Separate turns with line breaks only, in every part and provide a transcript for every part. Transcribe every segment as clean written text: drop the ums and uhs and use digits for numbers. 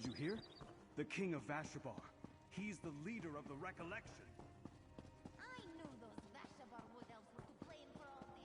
Did you hear? The King of Vashabar. He's the leader of the Recollection.
I knew those Vashabar wood elves were to blame for all this.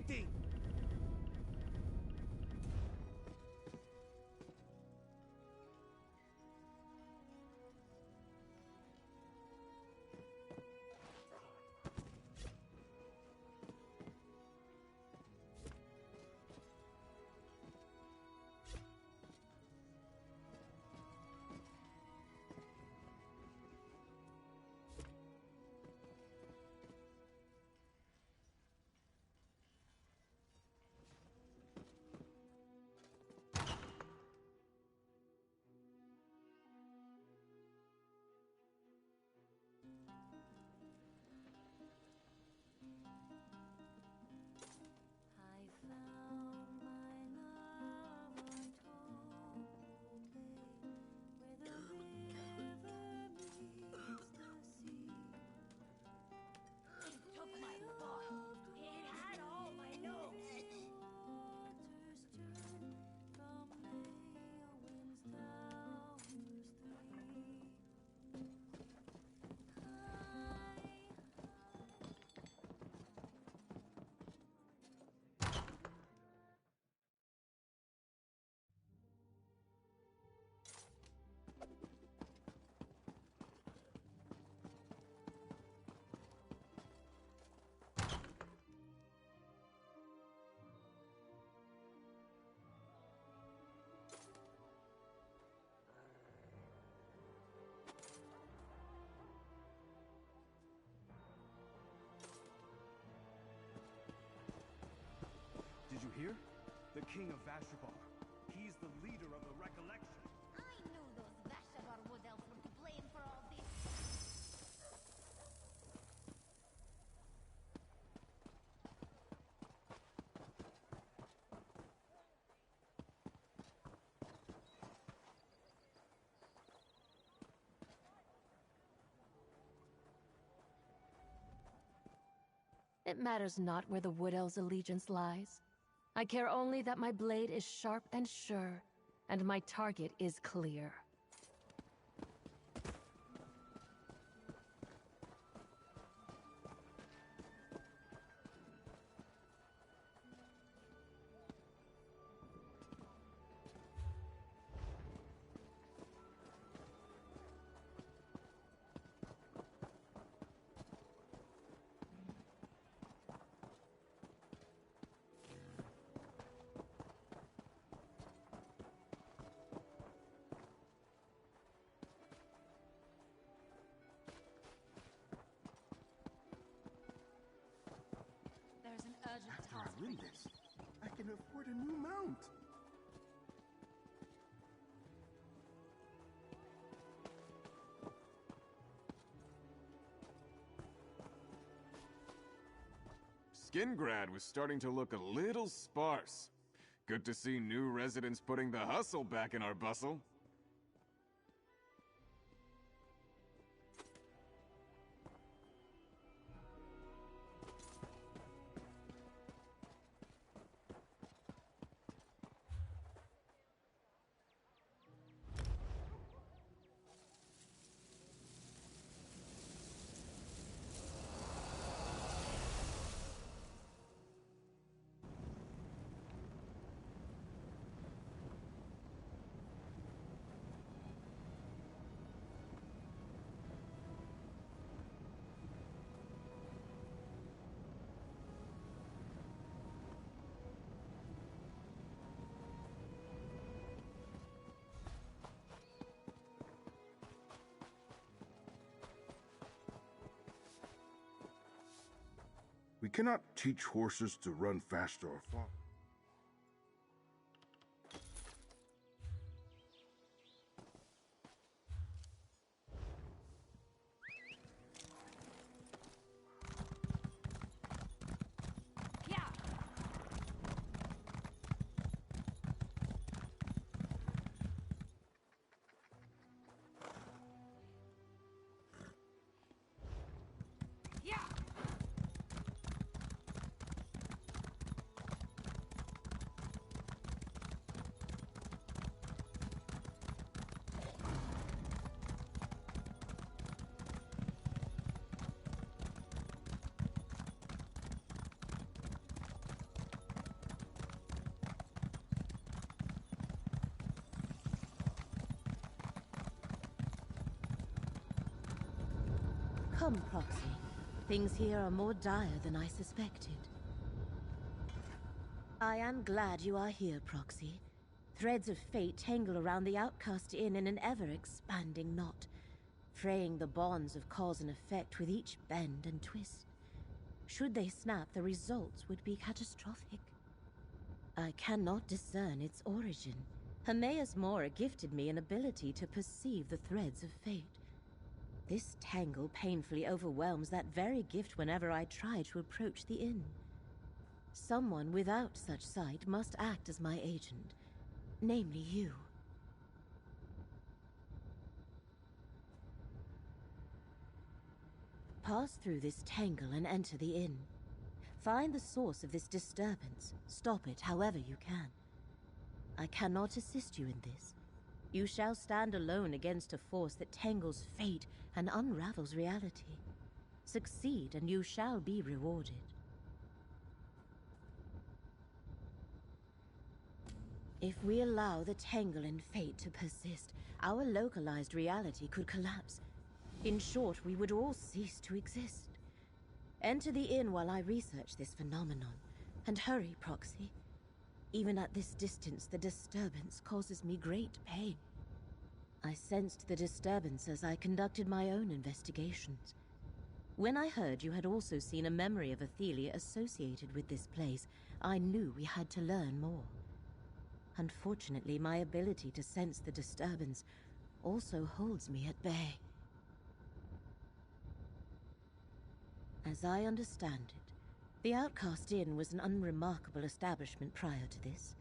waiting!
I found my love untold where the river meets the sea. It took my bar. It had all my notes. Waters turn from male winds downwards
Did you hear? The king of Vashabar. He's the leader of the Recollection.
I knew those Vashabar wood elves were to blame for all this.
It matters not where the Wood Elves' allegiance lies. I care only that my blade is sharp and sure, and my target is clear.
There's an urgent
After I
task.
win this, I can afford a new mount.
Skingrad was starting to look a little sparse. Good to see new residents putting the hustle back in our bustle.
We cannot teach horses to run faster or fall.
Yeah. Yeah.
Come, Proxy. Things here are more dire than I suspected. I am glad you are here, Proxy. Threads of fate tangle around the Outcast Inn in an ever-expanding knot, fraying the bonds of cause and effect with each bend and twist. Should they snap, the results would be catastrophic. I cannot discern its origin. Hermaeus Mora gifted me an ability to perceive the threads of fate. This tangle painfully overwhelms that very gift whenever I try to approach the inn. Someone without such sight must act as my agent, namely you. Pass through this tangle and enter the inn. Find the source of this disturbance. Stop it however you can. I cannot assist you in this. You shall stand alone against a force that tangles fate and unravels reality. Succeed and you shall be rewarded. If we allow the tangle in fate to persist, our localized reality could collapse. In short, we would all cease to exist. Enter the inn while I research this phenomenon. And hurry, Proxy. Even at this distance, the disturbance causes me great pain. I sensed the disturbance as I conducted my own investigations. When I heard you had also seen a memory of Athelia associated with this place, I knew we had to learn more. Unfortunately, my ability to sense the disturbance also holds me at bay. As I understand it, the Outcast Inn was an unremarkable establishment prior to this.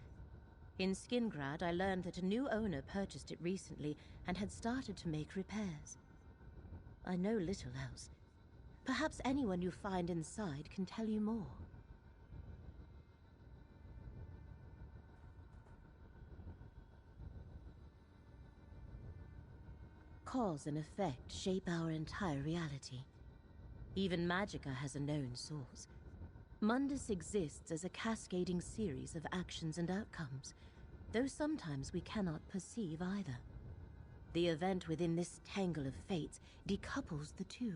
In Skingrad, I learned that a new owner purchased it recently and had started to make repairs. I know little else. Perhaps anyone you find inside can tell you more. Cause and effect shape our entire reality. Even Magicka has a known source. Mundus exists as a cascading series of actions and outcomes, though sometimes we cannot perceive either. The event within this tangle of fates decouples the two.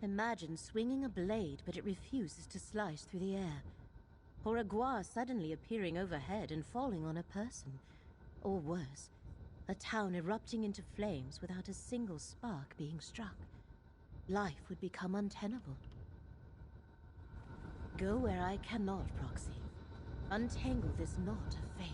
Imagine swinging a blade, but it refuses to slice through the air. Or a guar suddenly appearing overhead and falling on a person. Or worse, a town erupting into flames without a single spark being struck. Life would become untenable. Go where I cannot, Proxy. Untangle this knot of fate.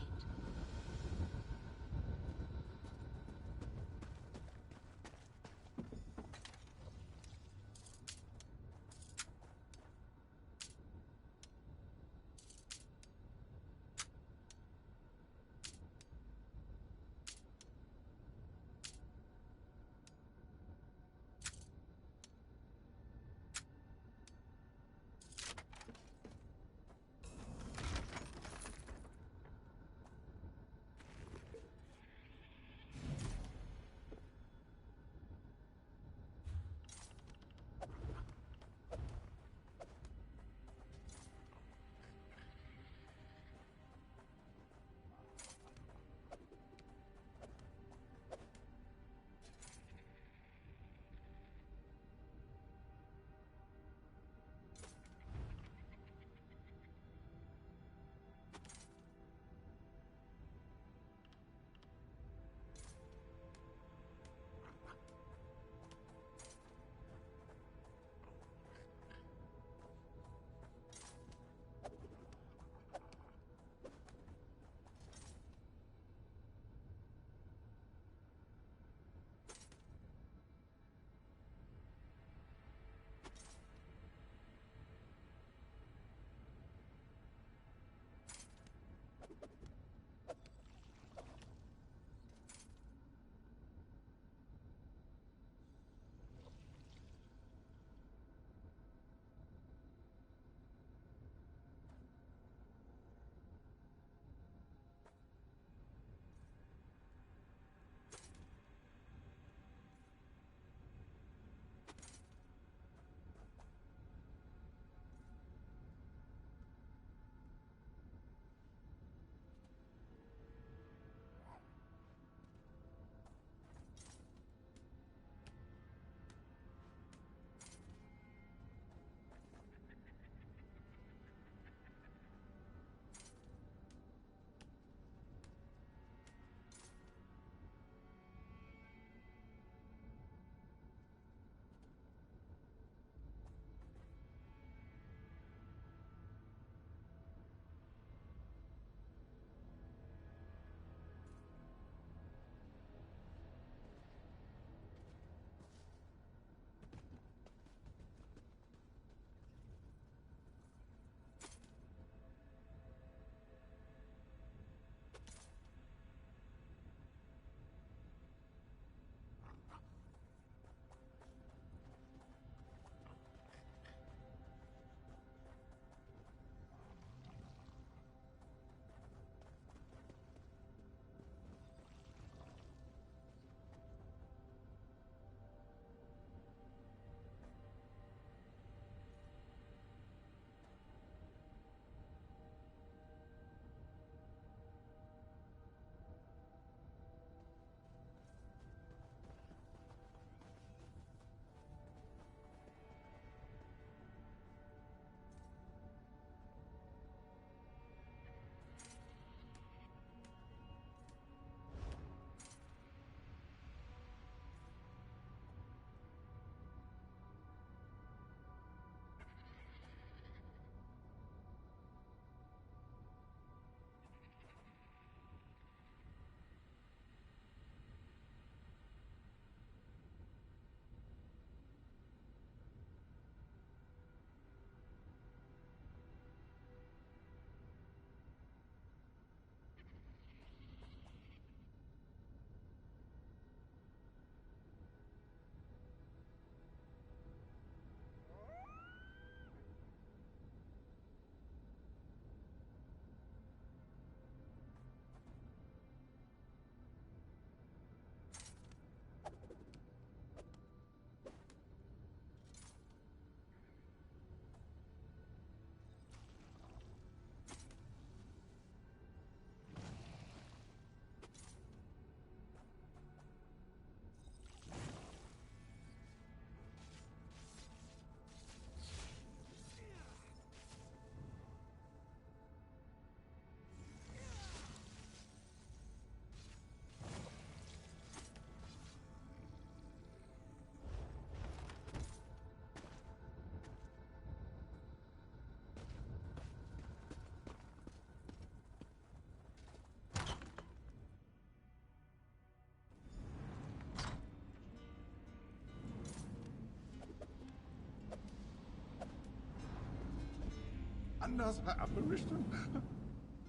Another apparition?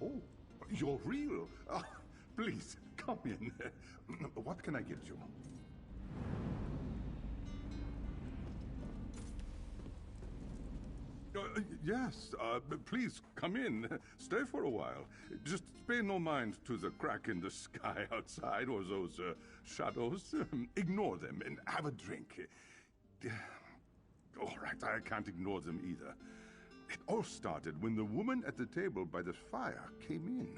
Oh, you're real. Please, come in. What can I get you? Yes, please come in. Stay for a while. Just pay no mind to the crack in the sky outside or those shadows. Ignore them and have a drink. All right, I can't ignore them either. It all started when the woman at the table by the fire came in.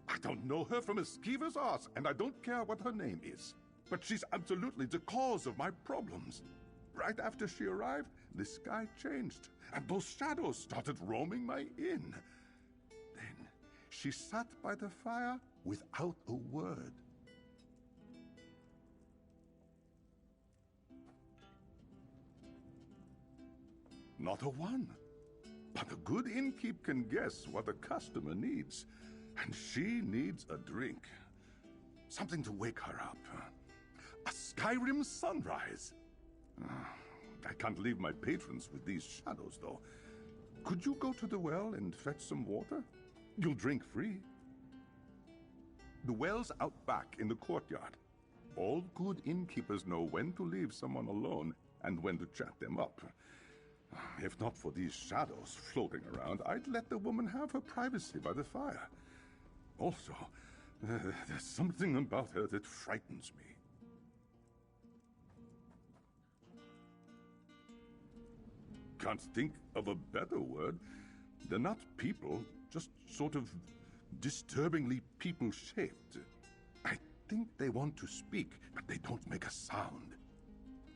I don't know her from a skeever's ass, and I don't care what her name is. But she's absolutely the cause of my problems. Right after she arrived, the sky changed, and those shadows started roaming my inn. Then she sat by the fire without a word. Not a one. But a good innkeep can guess what a customer needs. And she needs a drink. Something to wake her up. A Skyrim sunrise. I can't leave my patrons with these shadows, though. Could you go to the well and fetch some water? You'll drink free. The well's out back in the courtyard. All good innkeepers know when to leave someone alone and when to chat them up. If not for these shadows floating around, I'd let the woman have her privacy by the fire. Also, there's something about her that frightens me. Can't think of a better word. They're not people, just sort of disturbingly people-shaped. I think they want to speak, but they don't make a sound.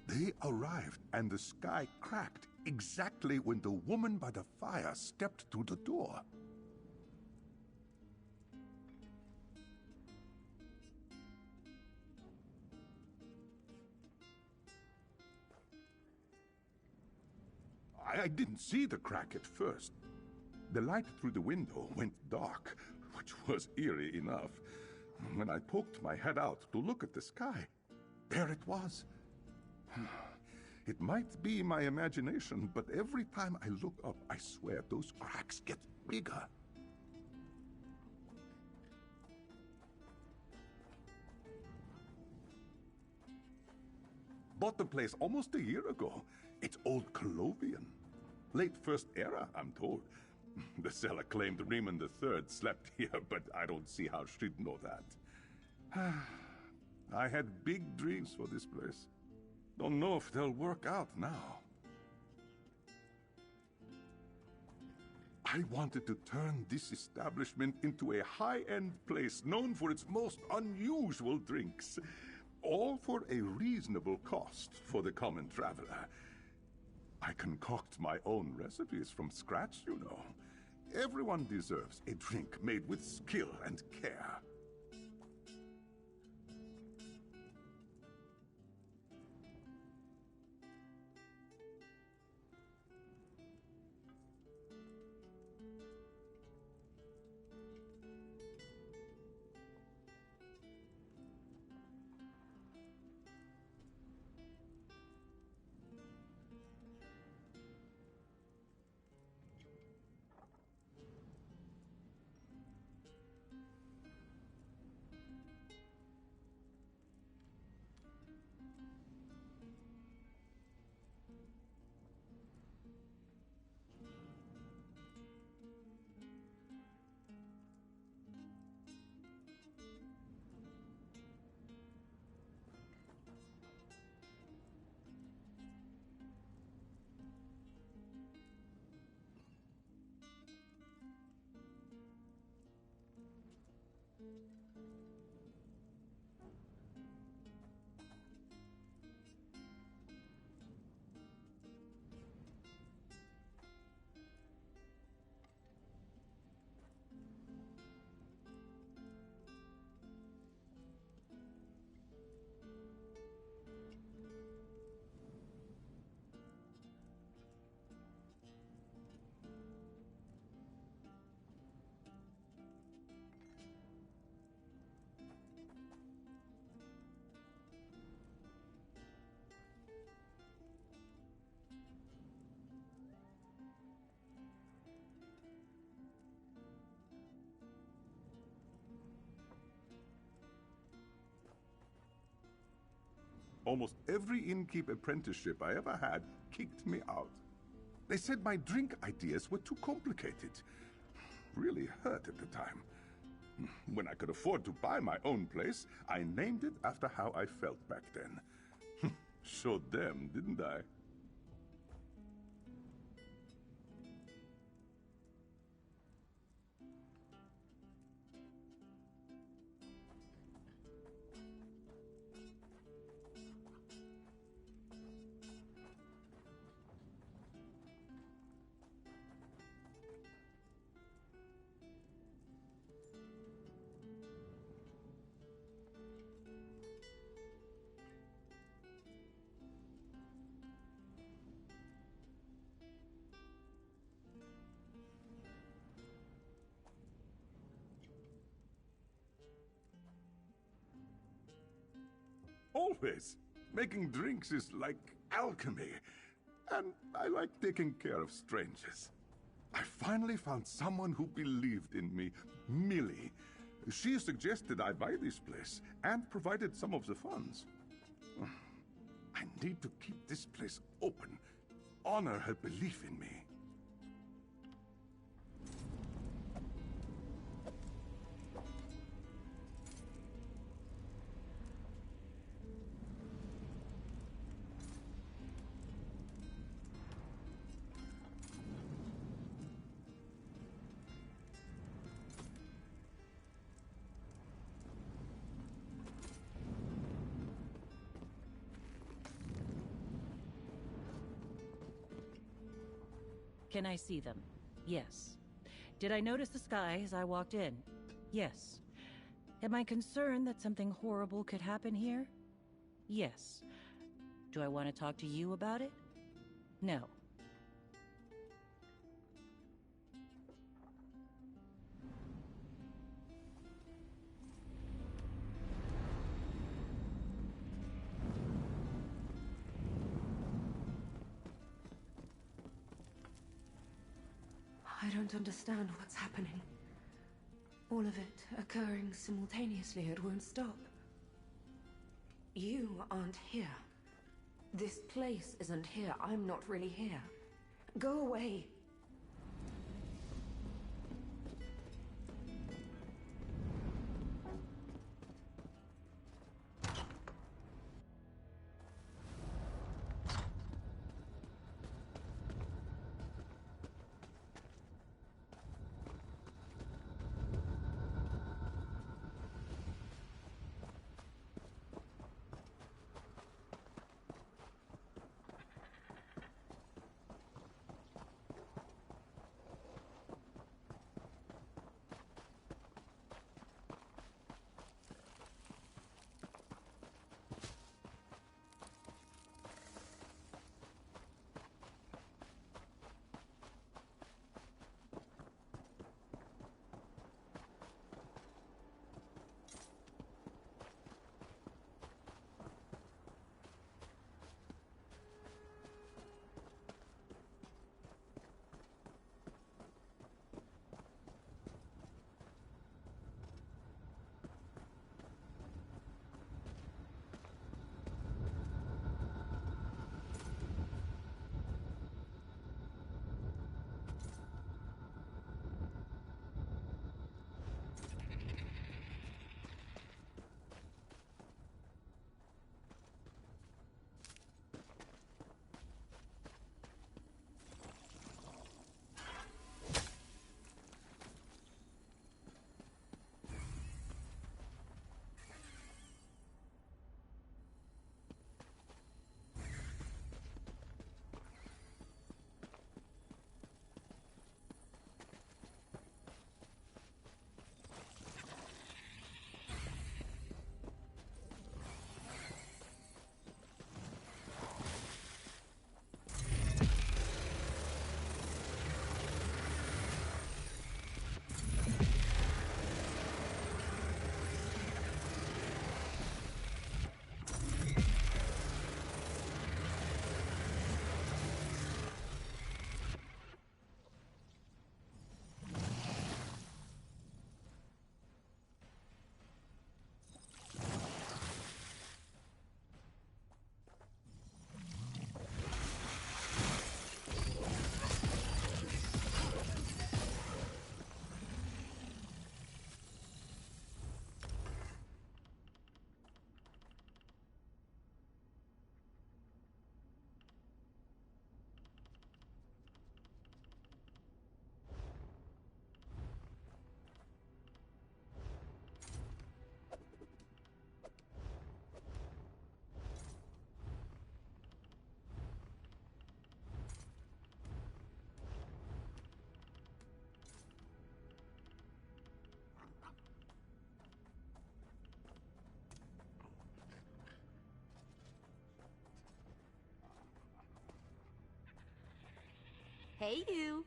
They arrived, and the sky cracked exactly when the woman by the fire stepped through the door. I didn't see the crack at first. The light through the window went dark, which was eerie enough. When I poked my head out to look at the sky, there it was. It might be my imagination, but every time I look up, I swear those cracks get bigger. Bought the place almost a year ago. It's old Colovian. Late First Era, I'm told. The seller claimed Riemann III slept here, but I don't see how she'd know that. I had big dreams for this place. Don't know if they'll work out now. I wanted to turn this establishment into a high-end place known for its most unusual drinks. All for a reasonable cost for the common traveler. I concoct my own recipes from scratch, you know. Everyone deserves a drink made with skill and care. Almost every innkeep apprenticeship I ever had kicked me out. They said my drink ideas were too complicated. Really hurt at the time. When I could afford to buy my own place, I named it after how I felt back then. Showed them, didn't I? Always. Making drinks is like alchemy. And I like taking care of strangers. I finally found someone who believed in me, Millie. She suggested I buy this place and provided some of the funds. I need to keep this place open. Honor her belief in me.
Can I see them? Yes. Did I notice the sky as I walked in? Yes. Am I concerned that something horrible could happen here? Yes. Do I want to talk to you about it? No.
I don't understand what's happening. All of it occurring simultaneously, it won't stop. You aren't here. This place isn't here. I'm not really here. Go away.
Hey, you.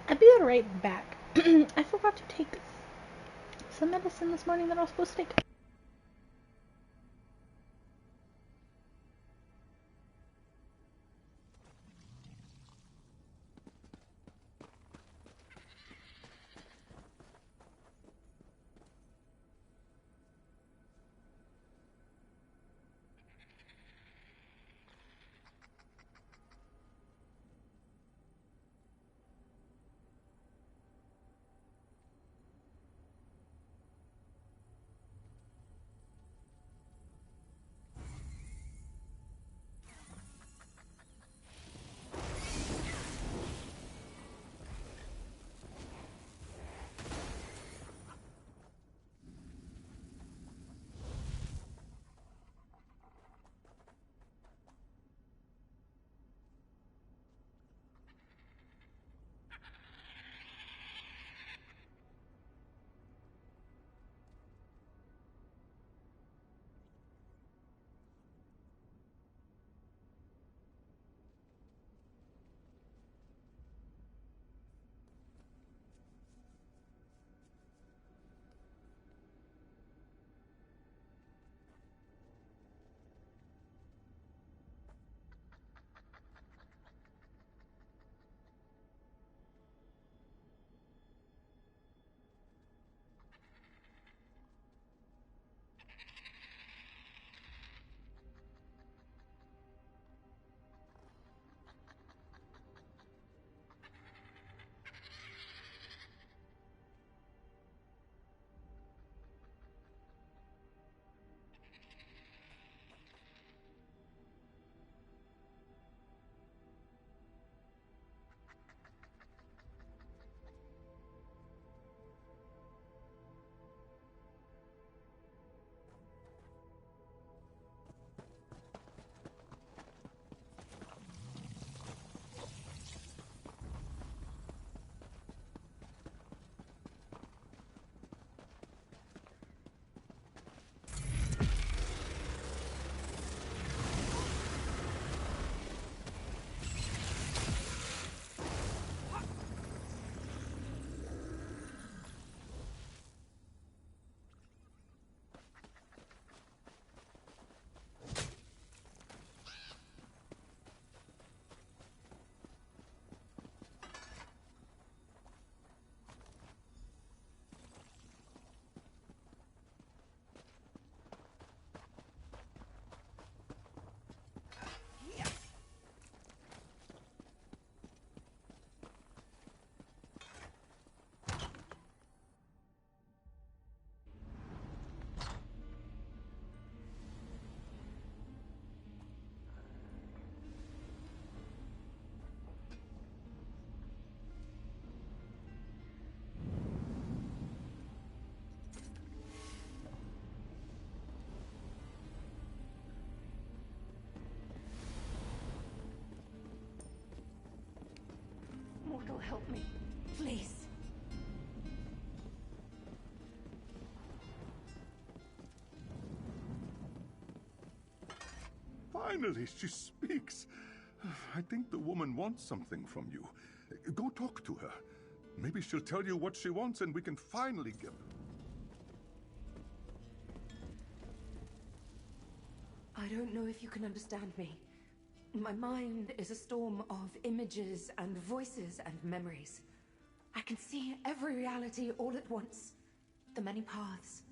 I'd be right back. I forgot to take some medicine this morning that I was supposed to take.
Mortal, help me. Please.
Finally, she speaks. I think the woman wants something from you. Go talk to her. Maybe she'll tell you what she wants and we can finally get...
I don't know if you can understand me, My mind is a storm of images and voices and memories. I can see every reality all at once. The many paths.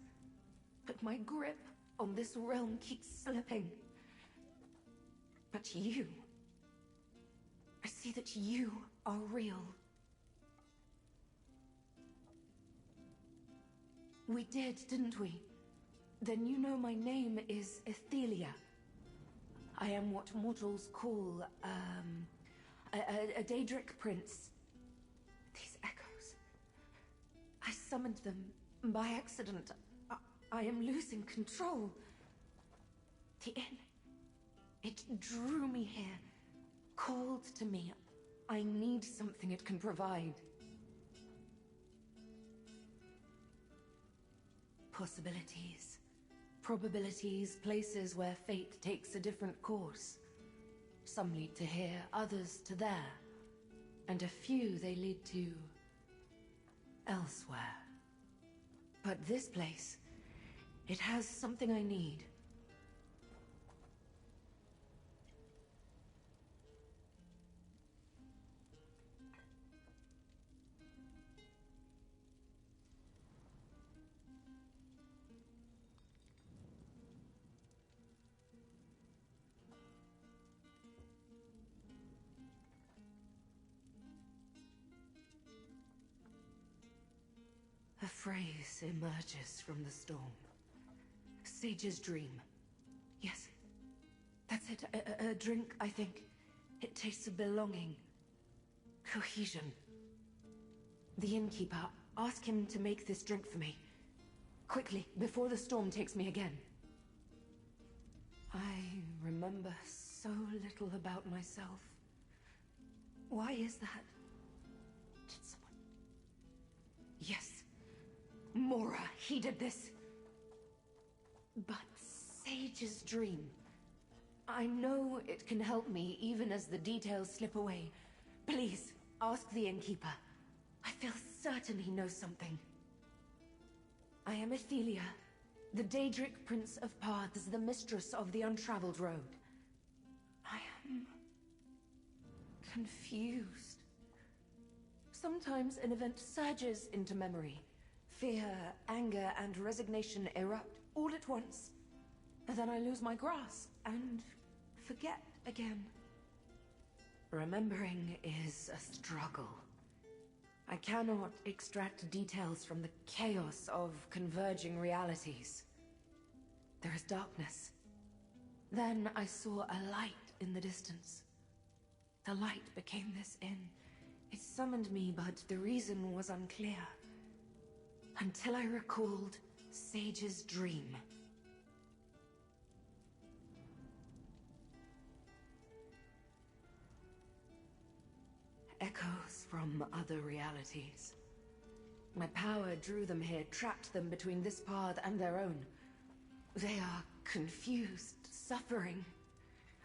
But my grip on this realm keeps slipping. But you... I see that you are real. We did, didn't we? Then you know my name is Ethelia. I am what mortals call, a Daedric prince. These echoes... I summoned them by accident. I am losing control. The inn... It drew me here. Called to me. I need something it can provide. Possibilities. Probabilities, places where fate takes a different course. Some lead to here, others to there. And a few they lead to... elsewhere. But this place, it has something I need. A phrase emerges from the storm. Sage's dream. Yes, that's it. A drink, I think. It tastes of belonging. Cohesion. The innkeeper, ask him to make this drink for me. Quickly, before the storm takes me again. I remember so little about myself. Why is that? Did someone... Yes. Mora, he did this. But Sage's dream... I know it can help me even as the details slip away. Please, ask the innkeeper. I feel certain he knows something. I am Ethelia, the Daedric Prince of Paths, the mistress of the Untraveled Road. I am... confused. Sometimes an event surges into memory. Fear, anger, and resignation erupt all at once. And then I lose my grasp and forget again. Remembering is a struggle. I cannot extract details from the chaos of converging realities. There is darkness. Then I saw a light in the distance. The light became this inn. It summoned me, but the reason was unclear. Until I recalled Sage's dream. Echoes from other realities. My power drew them here, trapped them between this path and their own. They are confused, suffering.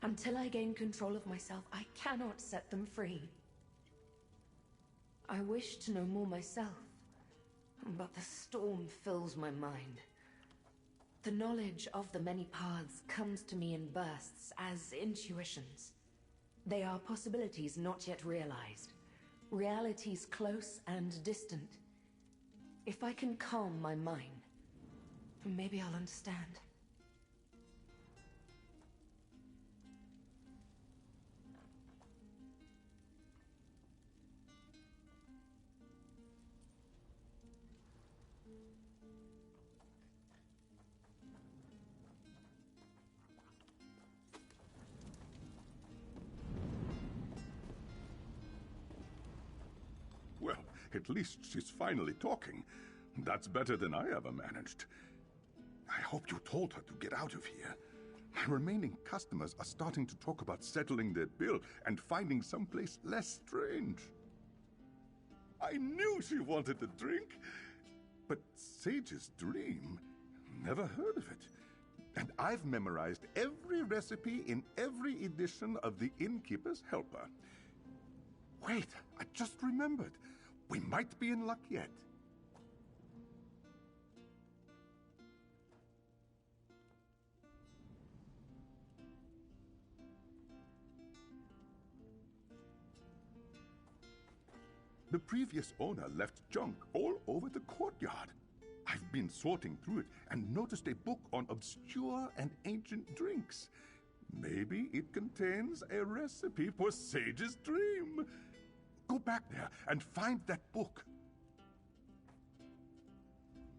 Until I gain control of myself, I cannot set them free. I wish to know more myself, but the storm fills my mind. The knowledge of the many paths comes to me in bursts as intuitions. They are possibilities not yet realized. Realities close and distant. If I can calm my mind, maybe I'll understand.
Well, at least she's finally talking. That's better than I ever managed. I hope you told her to get out of here. My remaining customers are starting to talk about settling their bill and finding someplace less strange. I knew she wanted a drink, but Sage's dream? Never heard of it. And I've memorized every recipe in every edition of The Innkeeper's Helper. Wait, I just remembered. We might be in luck yet. The previous owner left junk all over the courtyard. I've been sorting through it and noticed a book on obscure and ancient drinks. Maybe it contains a recipe for Sage's dream. Go back there and find that book.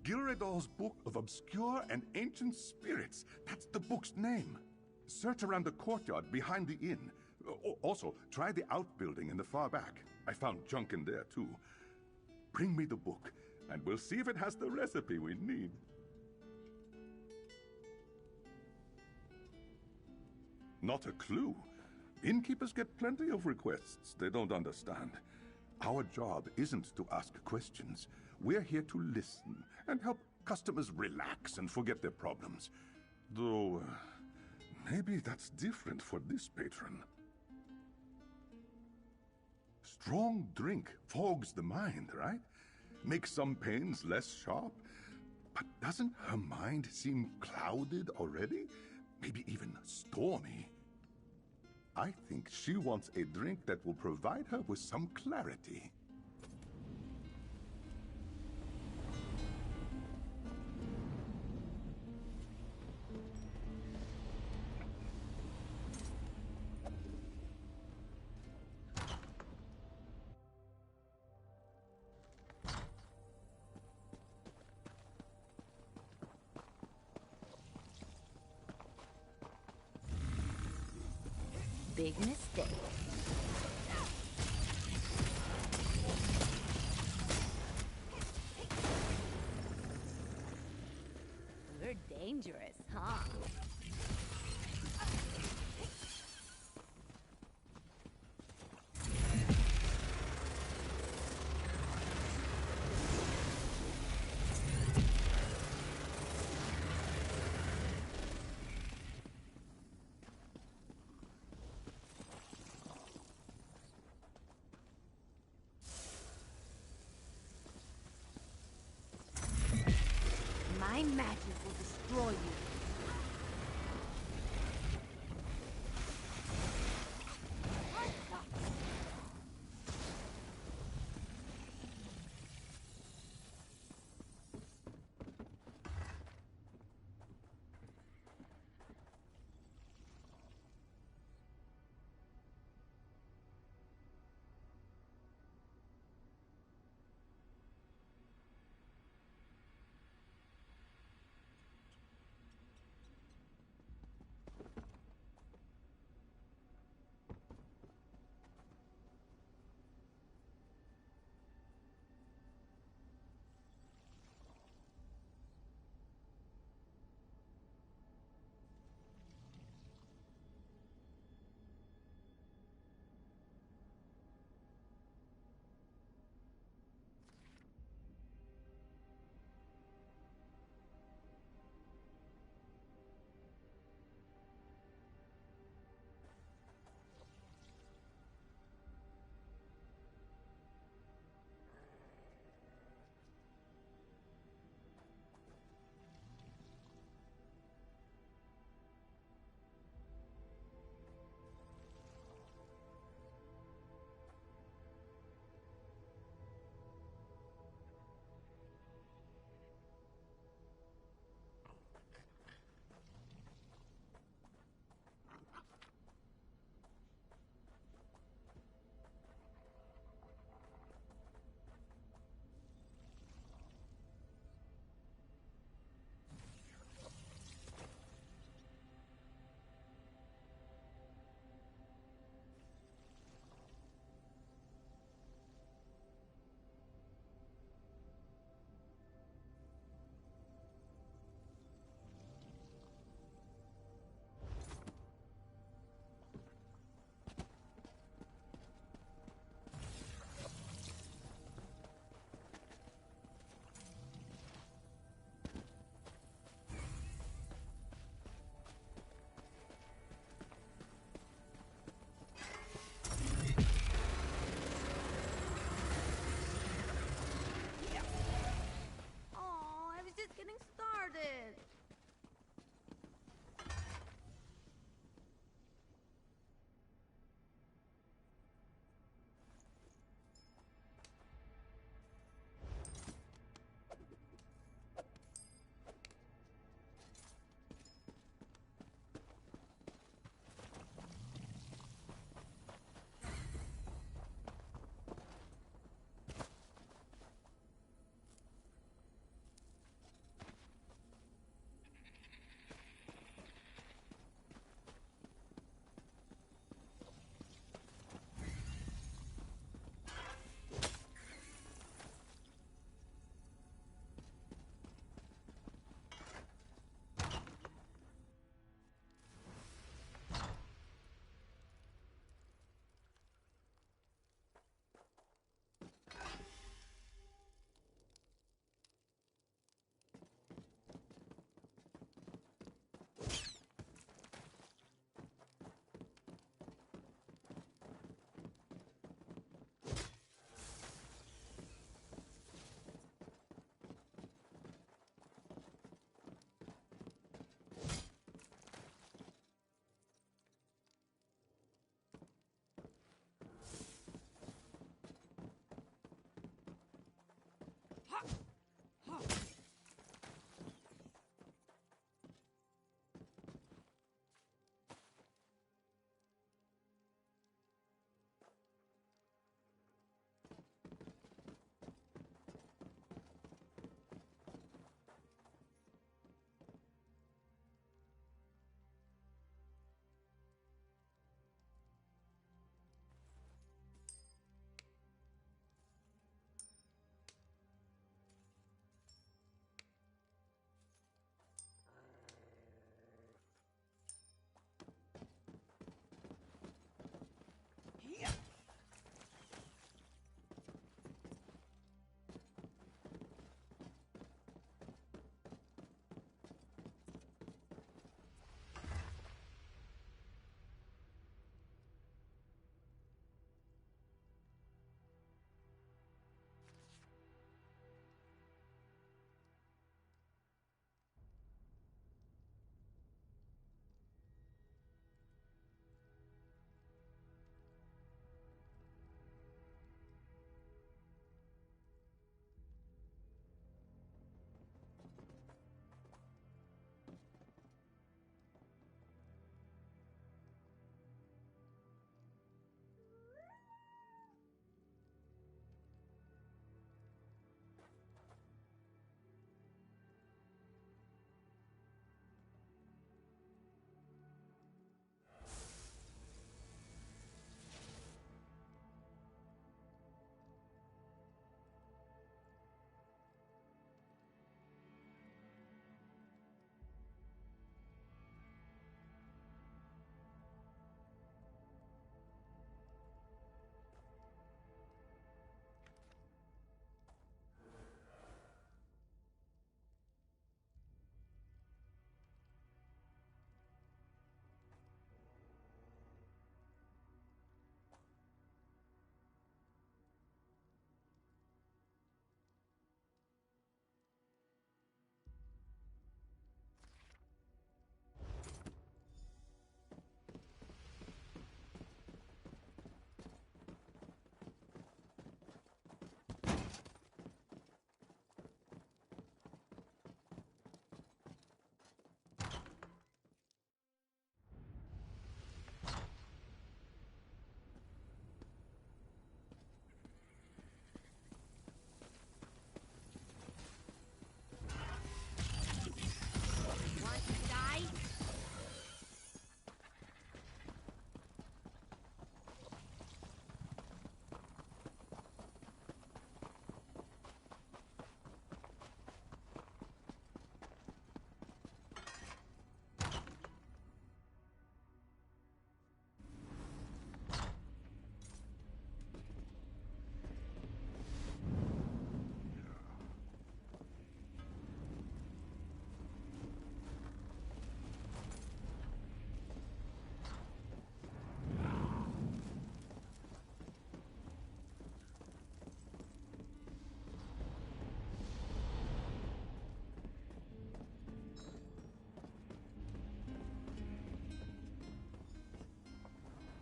Gilredal's Book of Obscure and Ancient Spirits. That's the book's name. Search around the courtyard behind the inn. Also, try the outbuilding in the far back. I found junk in there, too. Bring me the book, and we'll see if it has the recipe we need. Not a clue. Innkeepers get plenty of requests they don't understand. Our job isn't to ask questions. We're here to listen and help customers relax and forget their problems. Though, maybe that's different for this patron. Strong drink fogs the mind, right? Makes some pains less sharp. But doesn't her mind seem clouded already? Maybe even stormy? I think she wants a drink that will provide her with some clarity.
Big mistake. We're dangerous, huh? My magic will destroy you.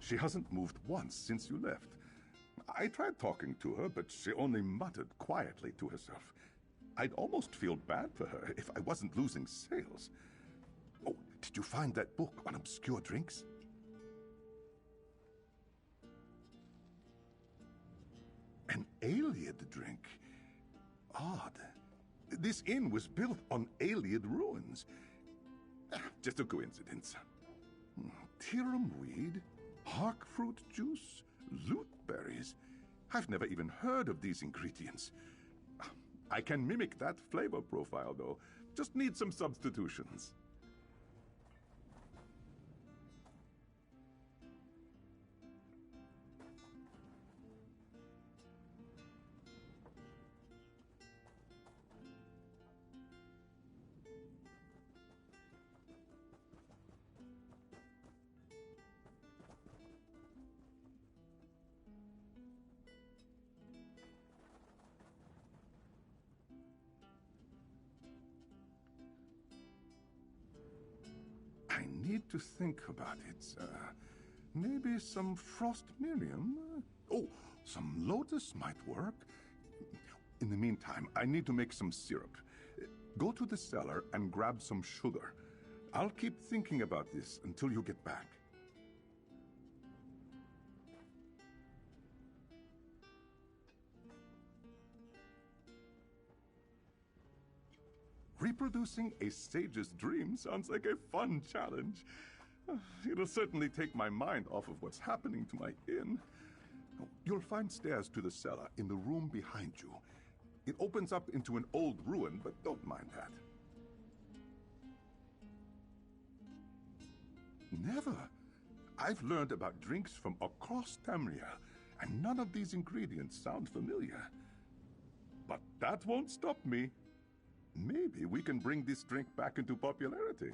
She hasn't moved once since you left. I tried talking to her, but she only muttered quietly to herself. I'd almost feel bad for her if I wasn't losing sales. Oh, did you find that book on obscure drinks? An Ayleid drink. Odd. This inn was built on Ayleid ruins. Just a coincidence. Tirum weed, hark fruit juice, loot berries. I've never even heard of these ingredients. I can mimic that flavor profile, though. Just need some substitutions. I need to think about it. Maybe some Frost Miriam? Oh, some Lotus might work. In the meantime, I need to make some syrup. Go to the cellar and grab some sugar. I'll keep thinking about this until you get back. Reproducing a sage's dream sounds like a fun challenge. It'll certainly take my mind off of what's happening to my inn. You'll find stairs to the cellar in the room behind you. It opens up into an old ruin, but don't mind that. Never. I've learned about drinks from across Tamriel, and none of these ingredients sound familiar. But that won't stop me. Maybe we can bring this drink back into popularity.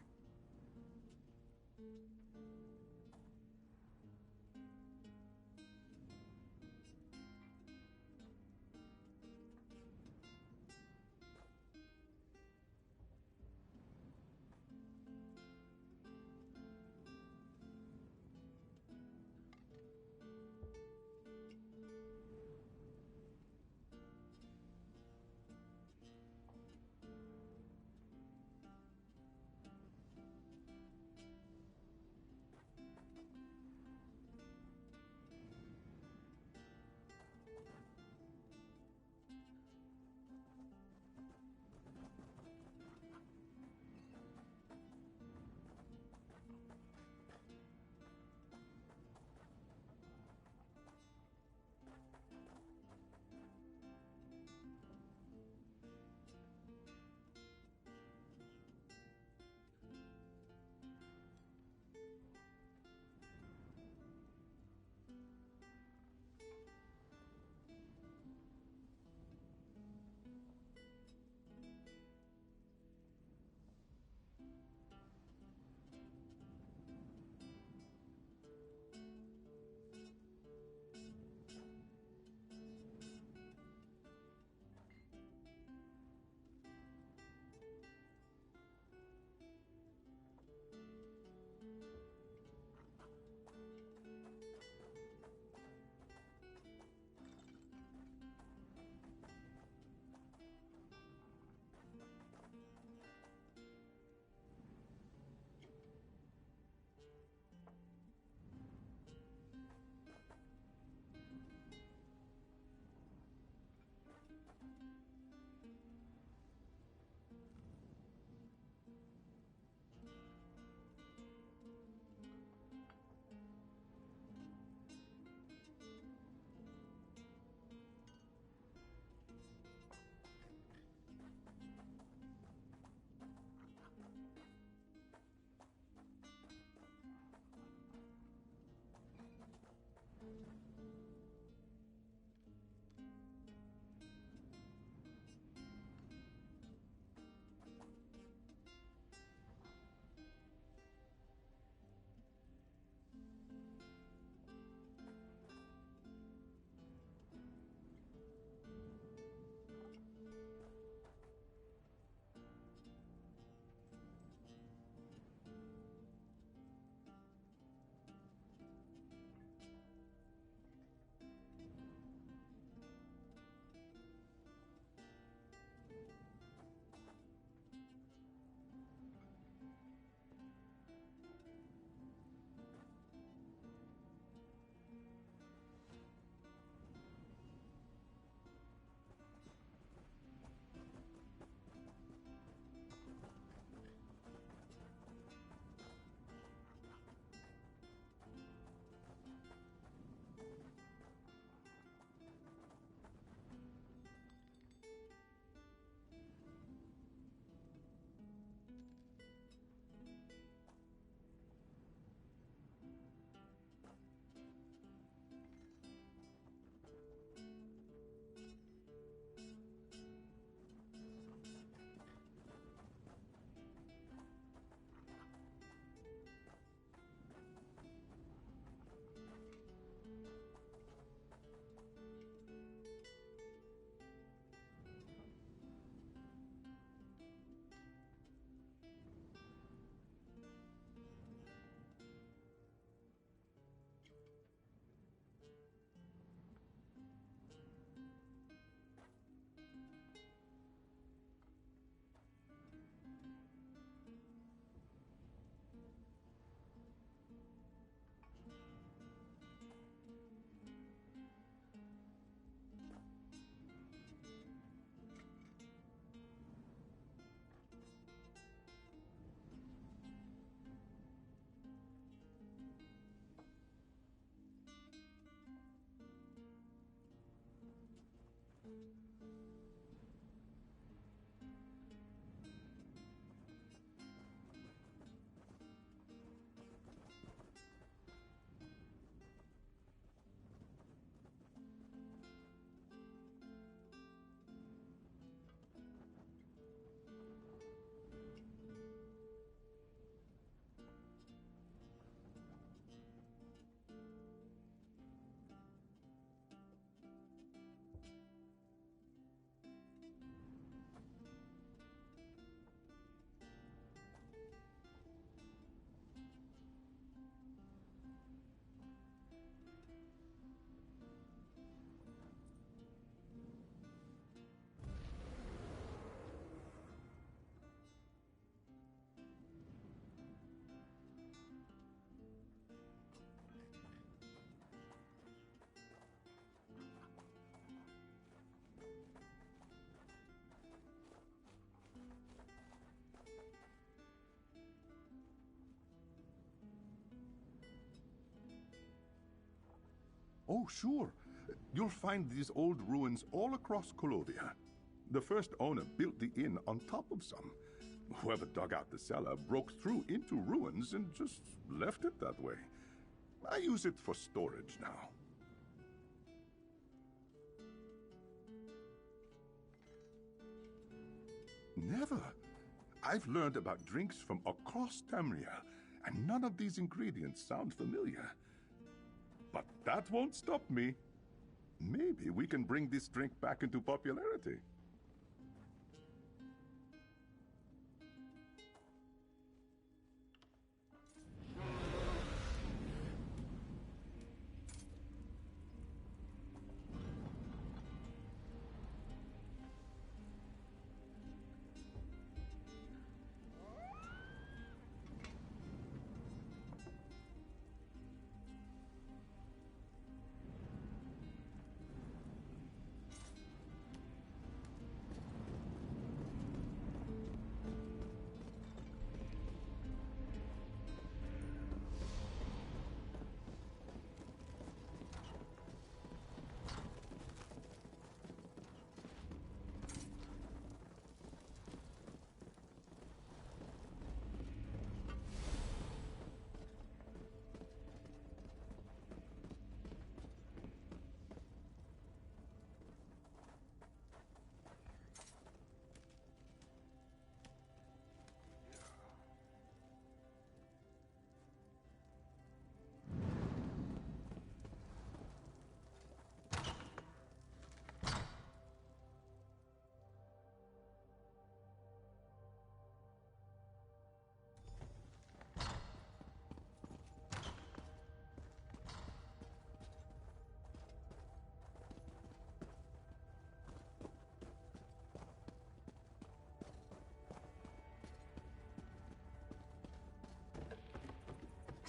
Oh, sure. You'll find these old ruins all across Colovia. The first owner built the inn on top of some. Whoever dug out the cellar broke through into ruins and just left it that way. I use it for storage now. Never. I've learned about drinks from across Tamriel, and none of these ingredients sound familiar. But that won't stop me. Maybe we can bring this drink back into popularity.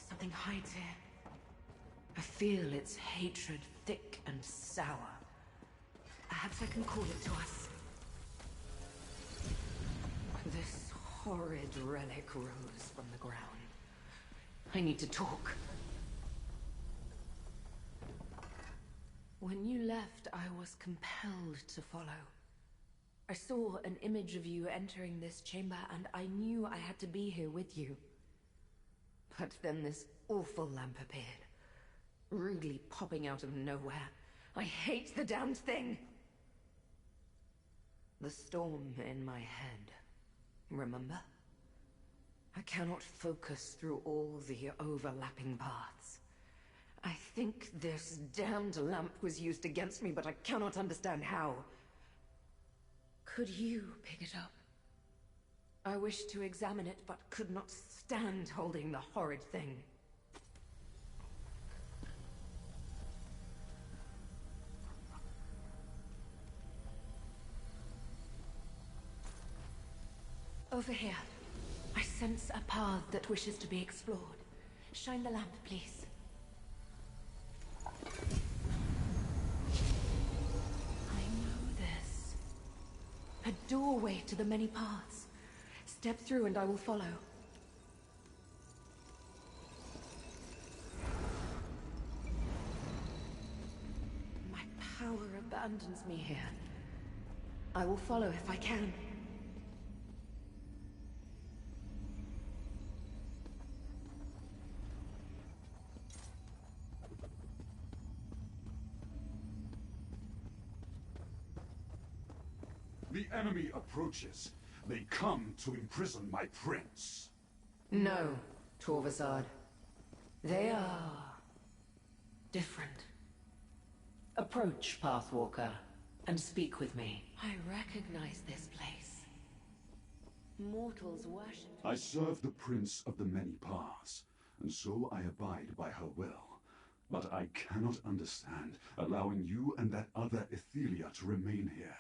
Something hides here. I feel its hatred thick and sour. Perhaps I can call it to us. This horrid relic rose from the ground. I need to talk. When you left, I was compelled to follow. I saw an image of you entering this chamber, and I knew I had to be here with you. But then this awful lamp appeared, rudely popping out of nowhere. I hate the damned thing! The storm in my head, remember? I cannot focus through all the overlapping paths. I think this damned lamp was used against me, but I cannot understand how. Could you pick it up? I wished to examine it, but could not stand holding the horrid thing. Over here. I sense a path that wishes to be explored. Shine the lamp, please. I know this. A doorway to the many paths. Step through and I will follow. My power abandons me here. I will follow if I can.
The enemy approaches. They come to imprison my prince.
No, Torvasad. They are different. Approach, Pathwalker, and speak with me. I recognize this place. Mortals worship.
I serve the Prince of the Many Paths, and so I abide by her will. But I cannot understand allowing you and that other Ethelia to remain here.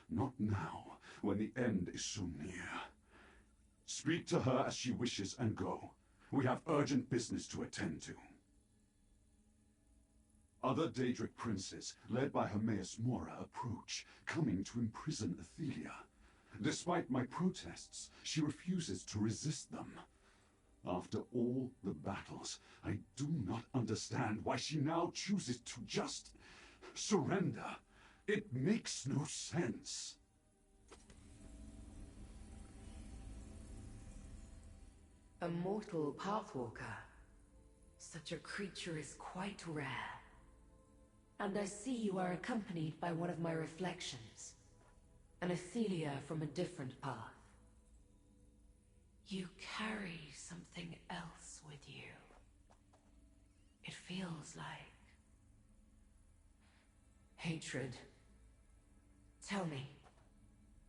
Not now, when the end is so near. Speak to her as she wishes and go. We have urgent business to attend to. Other Daedric princes, led by Hermaeus Mora, approach, coming to imprison Ethelia. Despite my protests, she refuses to resist them. After all the battles, I do not understand why she now chooses to just surrender. It makes no sense.
A mortal pathwalker. Such a creature is quite rare. And I see you are accompanied by one of my reflections. An Athelia from a different path. You carry something else with you. It feels like... hatred. Tell me,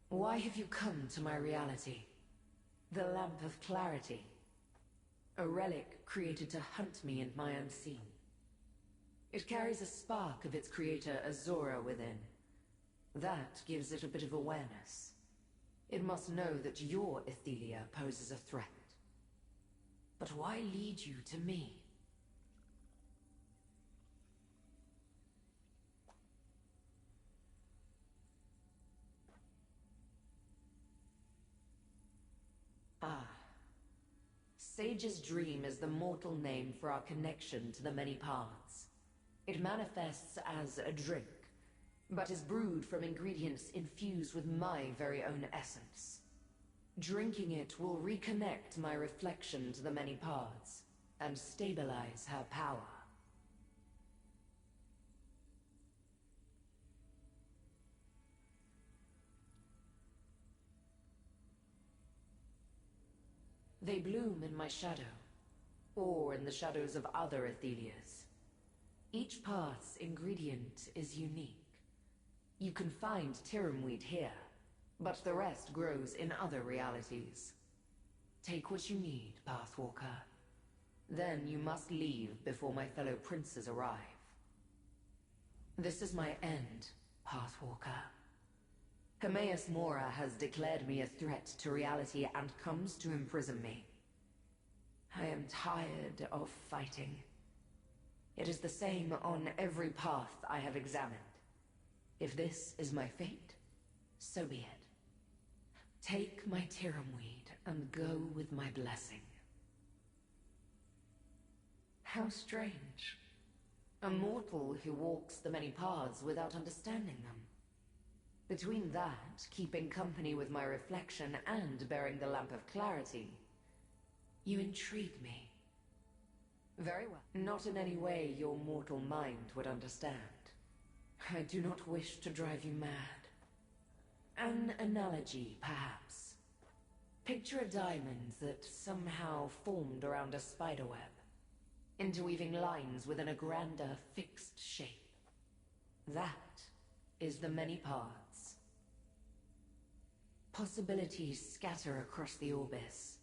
why have you come to my reality? The Lamp of Clarity. A relic created to hunt me and my unseen. It carries a spark of its creator Azura within. That gives it a bit of awareness. It must know that your Athelia poses a threat. But why lead you to me? Ah. Sage's dream is the mortal name for our connection to the many paths. It manifests as a drink, but is brewed from ingredients infused with my very own essence. Drinking it will reconnect my reflection to the many paths, and stabilize her power. They bloom in my shadow, or in the shadows of other Athelias. Each path's ingredient is unique. You can find Tiramweed here, but the rest grows in other realities. Take what you need, Pathwalker. Then you must leave before my fellow princes arrive. This is my end, Pathwalker. Hermaeus Mora has declared me a threat to reality and comes to imprison me. I am tired of fighting. It is the same on every path I have examined. If this is my fate, so be it. Take my Tiramweed and go with my blessing. How strange. A mortal who walks the many paths without understanding them. Between that, keeping company with my reflection, and bearing the Lamp of Clarity, you intrigue me. Very well. Not in any way your mortal mind would understand. I do not wish to drive you mad. An analogy, perhaps. Picture a diamond that somehow formed around a spiderweb, interweaving lines within a grander, fixed shape. That is the many paths. Possibilities scatter across the Orbis,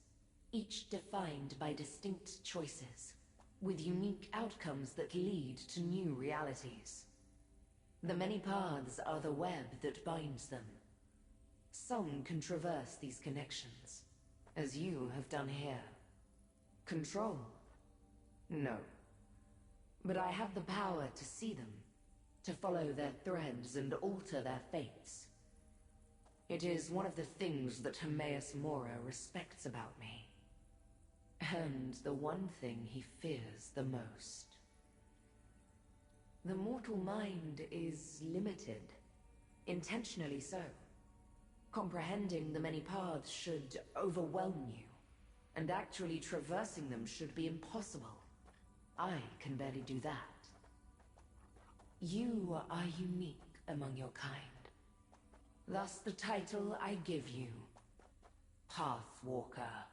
each defined by distinct choices, with unique outcomes that lead to new realities. The many paths are the web that binds them. Some can traverse these connections, as you have done here. Control? No. But I have the power to see them, to follow their threads and alter their fates. It is one of the things that Hermaeus Mora respects about me. And the one thing he fears the most. The mortal mind is limited, intentionally so. Comprehending the many paths should overwhelm you, and actually traversing them should be impossible. I can barely do that. You are unique among your kind. Thus the title I give you, Pathwalker.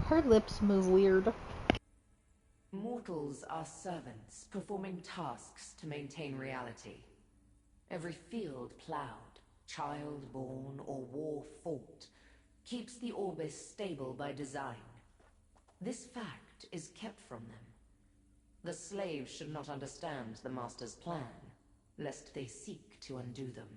Her lips move weird.
Mortals are servants, performing tasks to maintain reality. Every field plowed, child born, or war fought, keeps the Orbis stable by design. This fact is kept from them. The slaves should not understand the Master's plan, lest they seek to undo them.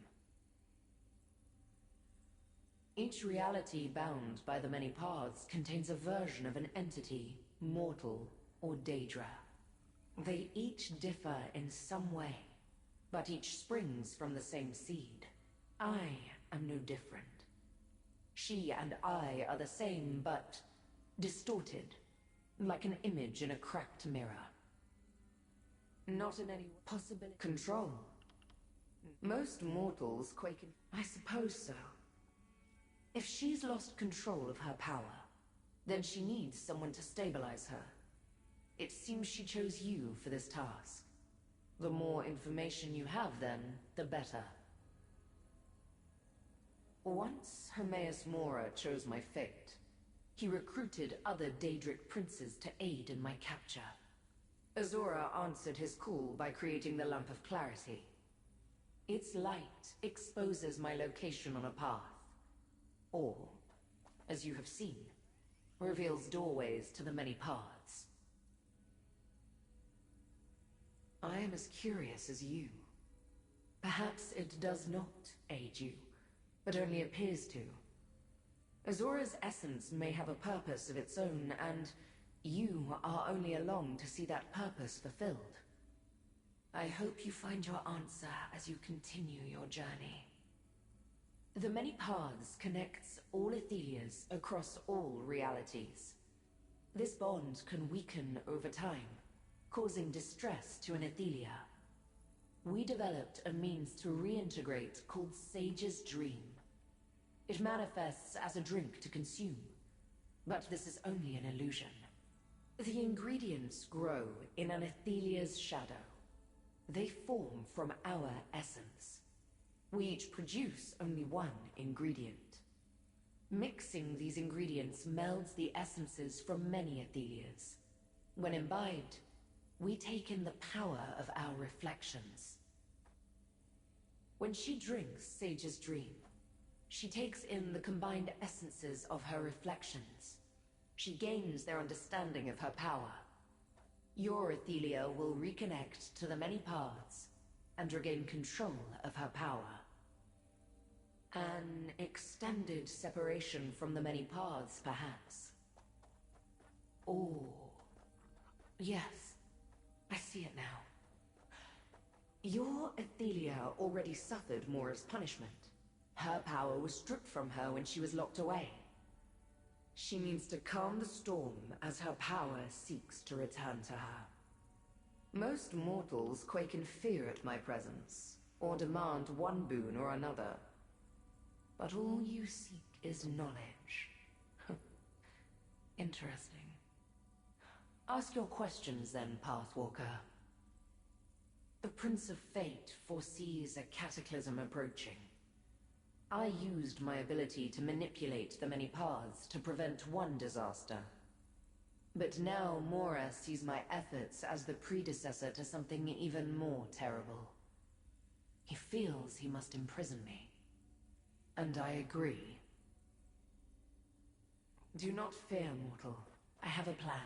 Each reality bound by the many paths contains a version of an entity, mortal or Daedra. They each differ in some way, but each springs from the same seed. I am no different. She and I are the same, but distorted, like an image in a cracked mirror. Not in any possibility. Control. Most mortals quake in... I suppose so. If she's lost control of her power, then she needs someone to stabilize her. It seems she chose you for this task. The more information you have, then, the better. Once Hermaeus Mora chose my fate, he recruited other Daedric princes to aid in my capture. Azura answered his call by creating the Lamp of Clarity. Its light exposes my location on a path, or, as you have seen, reveals doorways to the many paths. I am as curious as you. Perhaps it does not aid you, but only appears to. Azura's essence may have a purpose of its own, and you are only along to see that purpose fulfilled. I hope you find your answer as you continue your journey. The Many Paths connects all Athelias across all realities. This bond can weaken over time, causing distress to an Athelia. We developed a means to reintegrate called Sage's Dream. It manifests as a drink to consume, but this is only an illusion. The ingredients grow in an Athelia's shadow. They form from our essence. We each produce only one ingredient. Mixing these ingredients melds the essences from many Athelias. When imbibed, we take in the power of our reflections. When she drinks Sage's Dream, she takes in the combined essences of her reflections. She gains their understanding of her power. Your Athelia will reconnect to the Many Paths and regain control of her power. An extended separation from the Many Paths, perhaps. Oh, yes, I see it now. Your Athelia already suffered Mora's punishment. Her power was stripped from her when she was locked away. She needs to calm the storm as her power seeks to return to her. Most mortals quake in fear at my presence, or demand one boon or another. But all you seek is knowledge. Interesting. Ask your questions then, Pathwalker. The Prince of Fate foresees a cataclysm approaching. I used my ability to manipulate the Many Paths to prevent one disaster. But now Mora sees my efforts as the predecessor to something even more terrible. He feels he must imprison me. And I agree. Do not fear, mortal. I have a plan.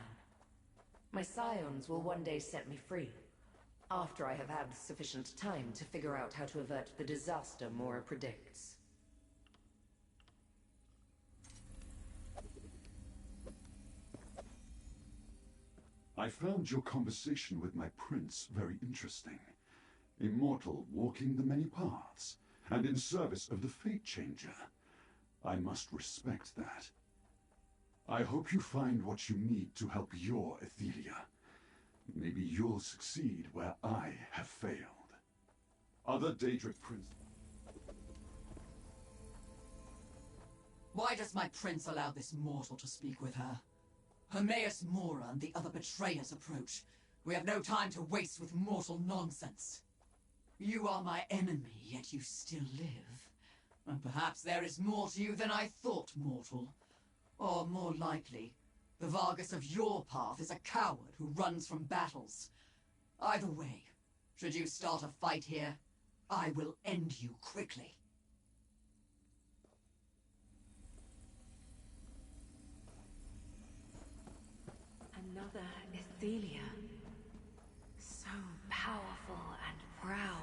My scions will one day set me free, after I have had sufficient time to figure out how to avert the disaster Mora predicts.
I found your conversation with my prince very interesting. Immortal, walking the many paths, and in service of the Fate Changer. I must respect that. I hope you find what you need to help your Athelia. Maybe you'll succeed where I have failed. Other Daedric princes...
Why does my prince allow this mortal to speak with her? Hermaeus Mora and the other betrayers approach. We have no time to waste with mortal nonsense. You are my enemy, yet you still live. And perhaps there is more to you than I thought, mortal. Or more likely, the Vargas of your path is a coward who runs from battles. Either way, should you start a fight here, I will end you quickly.
Another Athelia. So powerful and proud.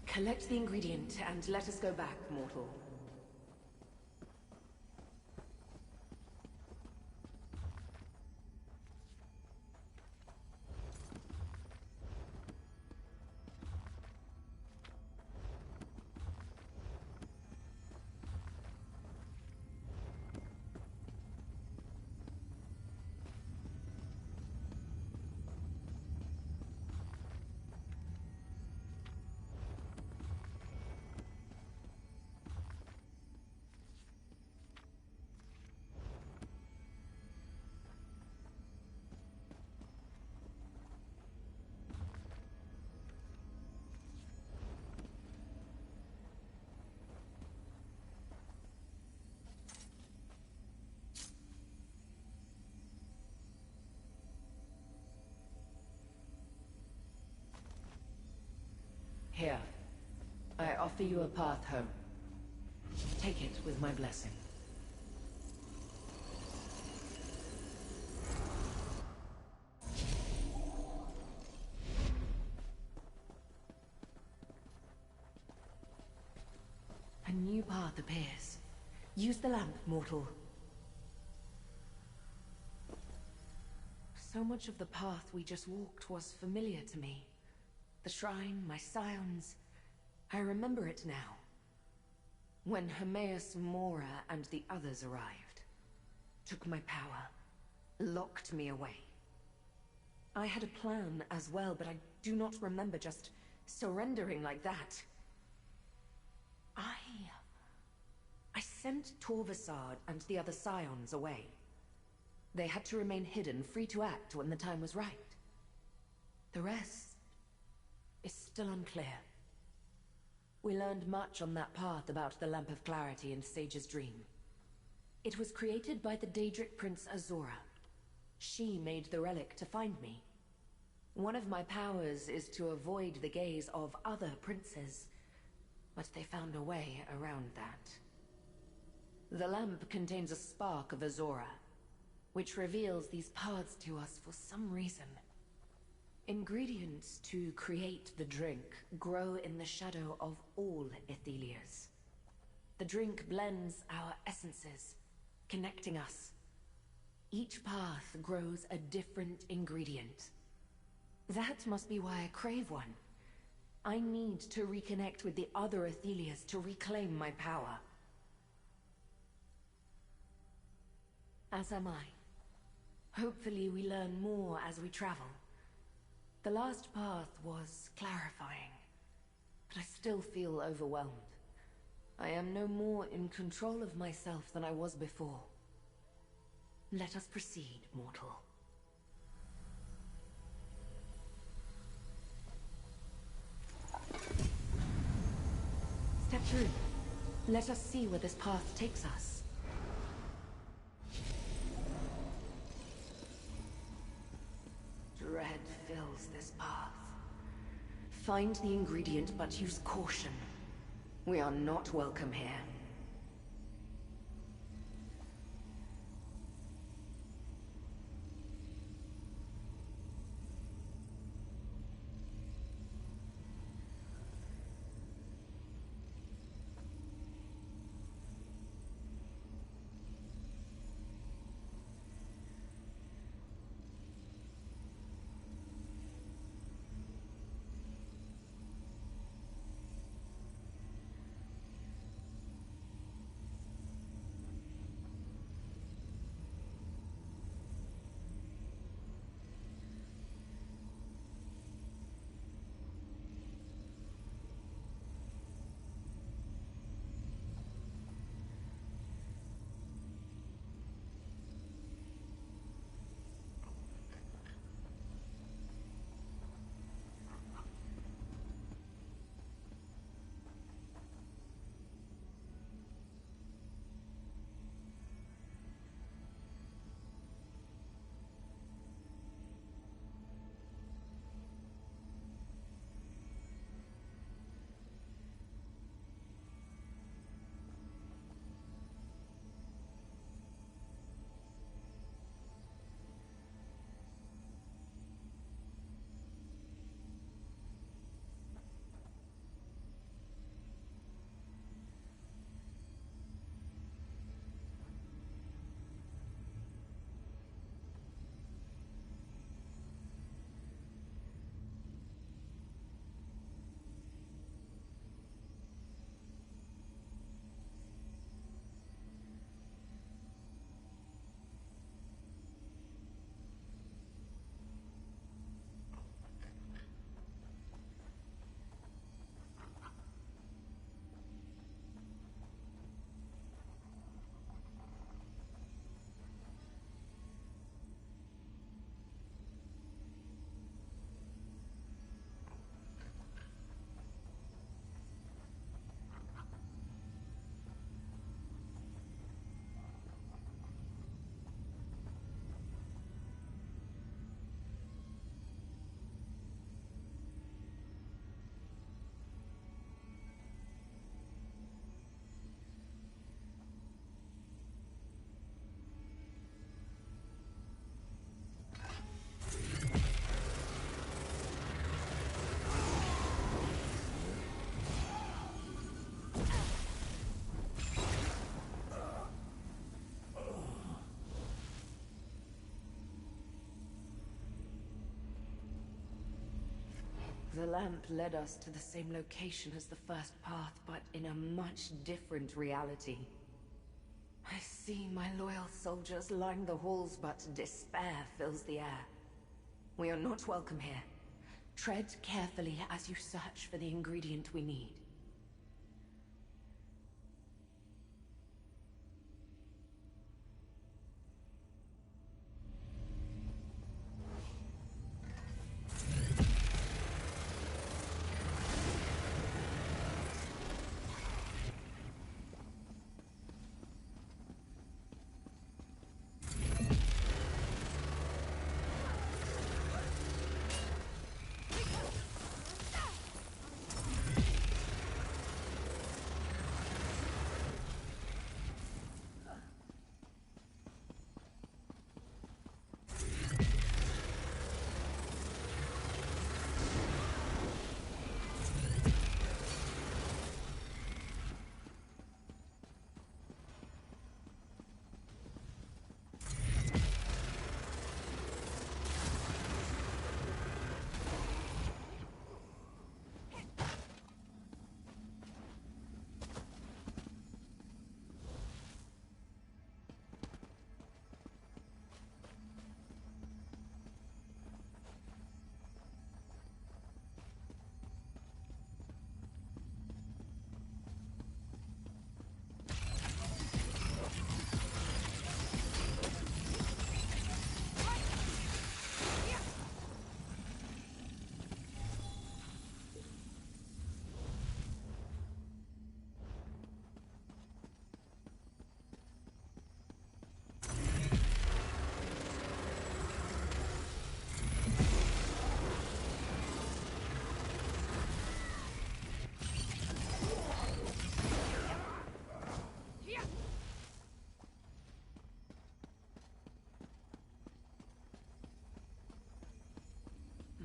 Collect the ingredient and let us go back, mortal.
Here, I offer you a path home. Take it with my blessing.
A new path appears. Use the lamp, mortal. So much of the path we just walked was familiar to me. The shrine, my scions. I remember it now. When Hermaeus Mora and the others arrived, took my power, locked me away. I had a plan as well, but I do not remember just surrendering like that. I sent Torvasard and the other scions away. They had to remain hidden, free to act when the time was right. The rest is still unclear. We learned much on that path about the Lamp of Clarity and Sage's Dream. It was created by the Daedric Prince Azora. She made the relic to find me. One of my powers is to avoid the gaze of other princes, but they found a way around that. The lamp contains a spark of Azora, which reveals these paths to us for some reason. Ingredients to create the drink grow in the shadow of all Aethelias. The drink blends our essences, connecting us. Each path grows a different ingredient. That must be why I crave one. I need to reconnect with the other Aethelias to reclaim my power. As am I. Hopefully we learn more as we travel. The last path was clarifying, but I still feel overwhelmed. I am no more in control of myself than I was before. Let us proceed, mortal. Step through. Let us see where this path takes us. Dread fills this path. Find the ingredient, but use caution. We are not welcome here.
The lamp led us to the same location as the first path, but in a much different reality. I see my loyal soldiers line the halls, but despair fills the air. We are not welcome here. Tread carefully as you search for the ingredient we need.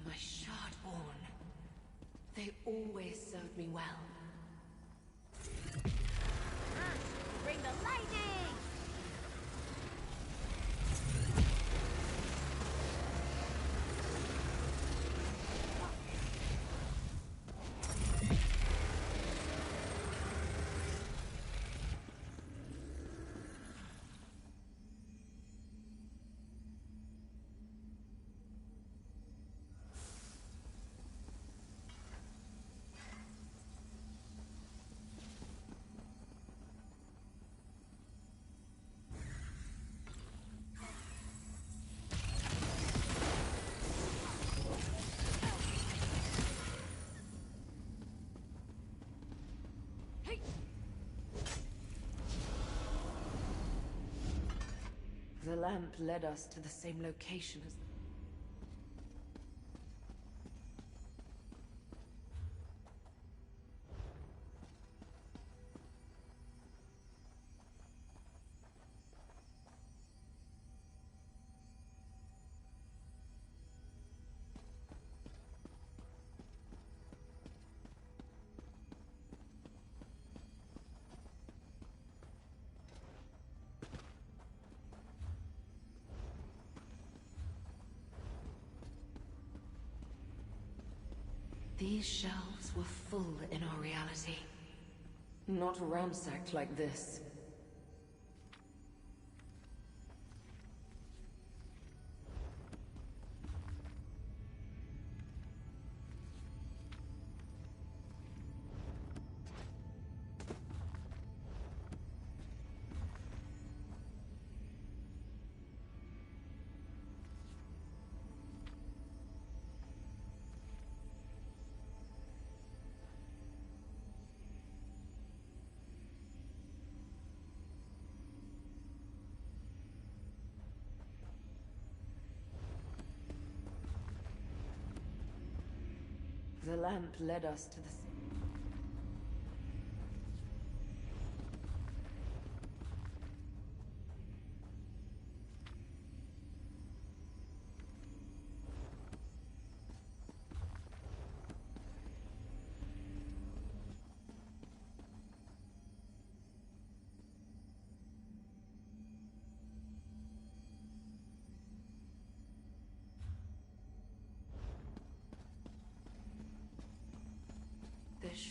My Shardborn. They always served me well.
Bring the lightning!
The lamp led us to the same location as... These shelves were full in our reality. Not ransacked like this. The lamp led us to the...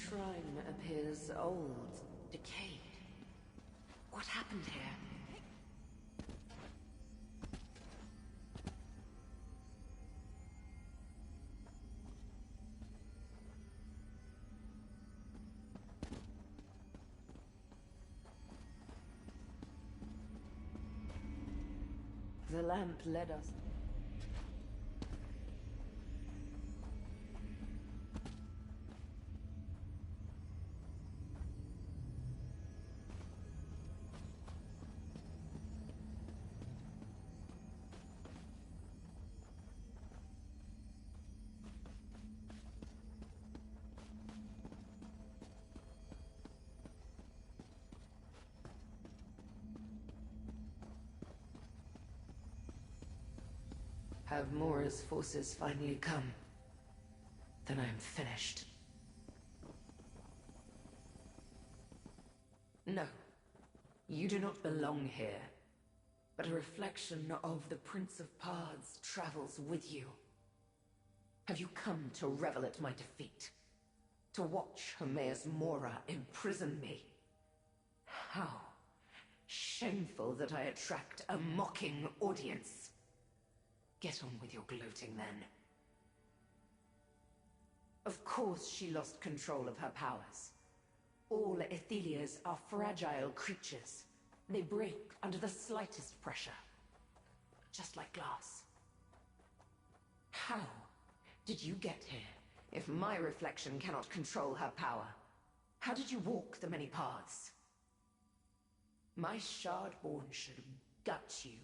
shrine appears old, decayed. What happened here? The lamp led us. Have Mora's forces finally come? Then I am finished. No. You do not belong here. But a reflection of the Prince of Pards travels with you. Have you come to revel at my defeat? To watch Hermaeus Mora imprison me? How shameful that I attract a mocking audience. Get on with your gloating, then. Of course she lost control of her powers. All Aethelias are fragile creatures. They break under the slightest pressure. Just like glass. How did you get here, if my reflection cannot control her power? How did you walk the many paths? My Shardborn should gut you.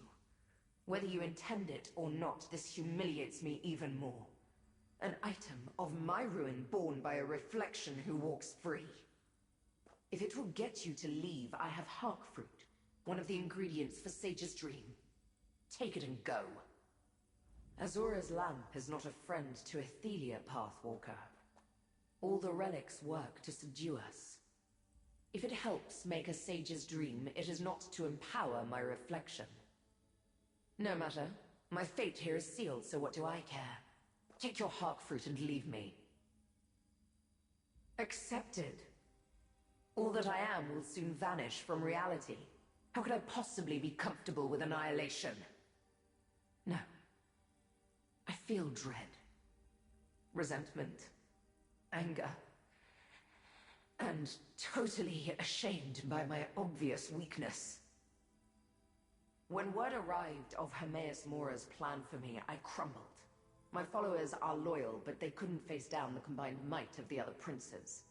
Whether you intend it or not, this humiliates me even more. An item of my ruin born by a reflection who walks free. If it will get you to leave, I have Harkfruit, one of the ingredients for Sage's dream. Take it and go. Azora's lamp is not a friend to Athelia, Pathwalker. All the relics work to subdue us. If it helps make a Sage's dream, it is not to empower my reflection. No matter. My fate here is sealed, so what do I care? Take your Harkfruit and leave me. Accepted. All that I am will soon vanish from reality. How could I possibly be comfortable with annihilation? No. I feel dread. Resentment. Anger. And totally ashamed by my obvious weakness. When word arrived of Hermaeus Mora's plan for me, I crumbled. My followers are loyal, but they couldn't face down the combined might of the other princes.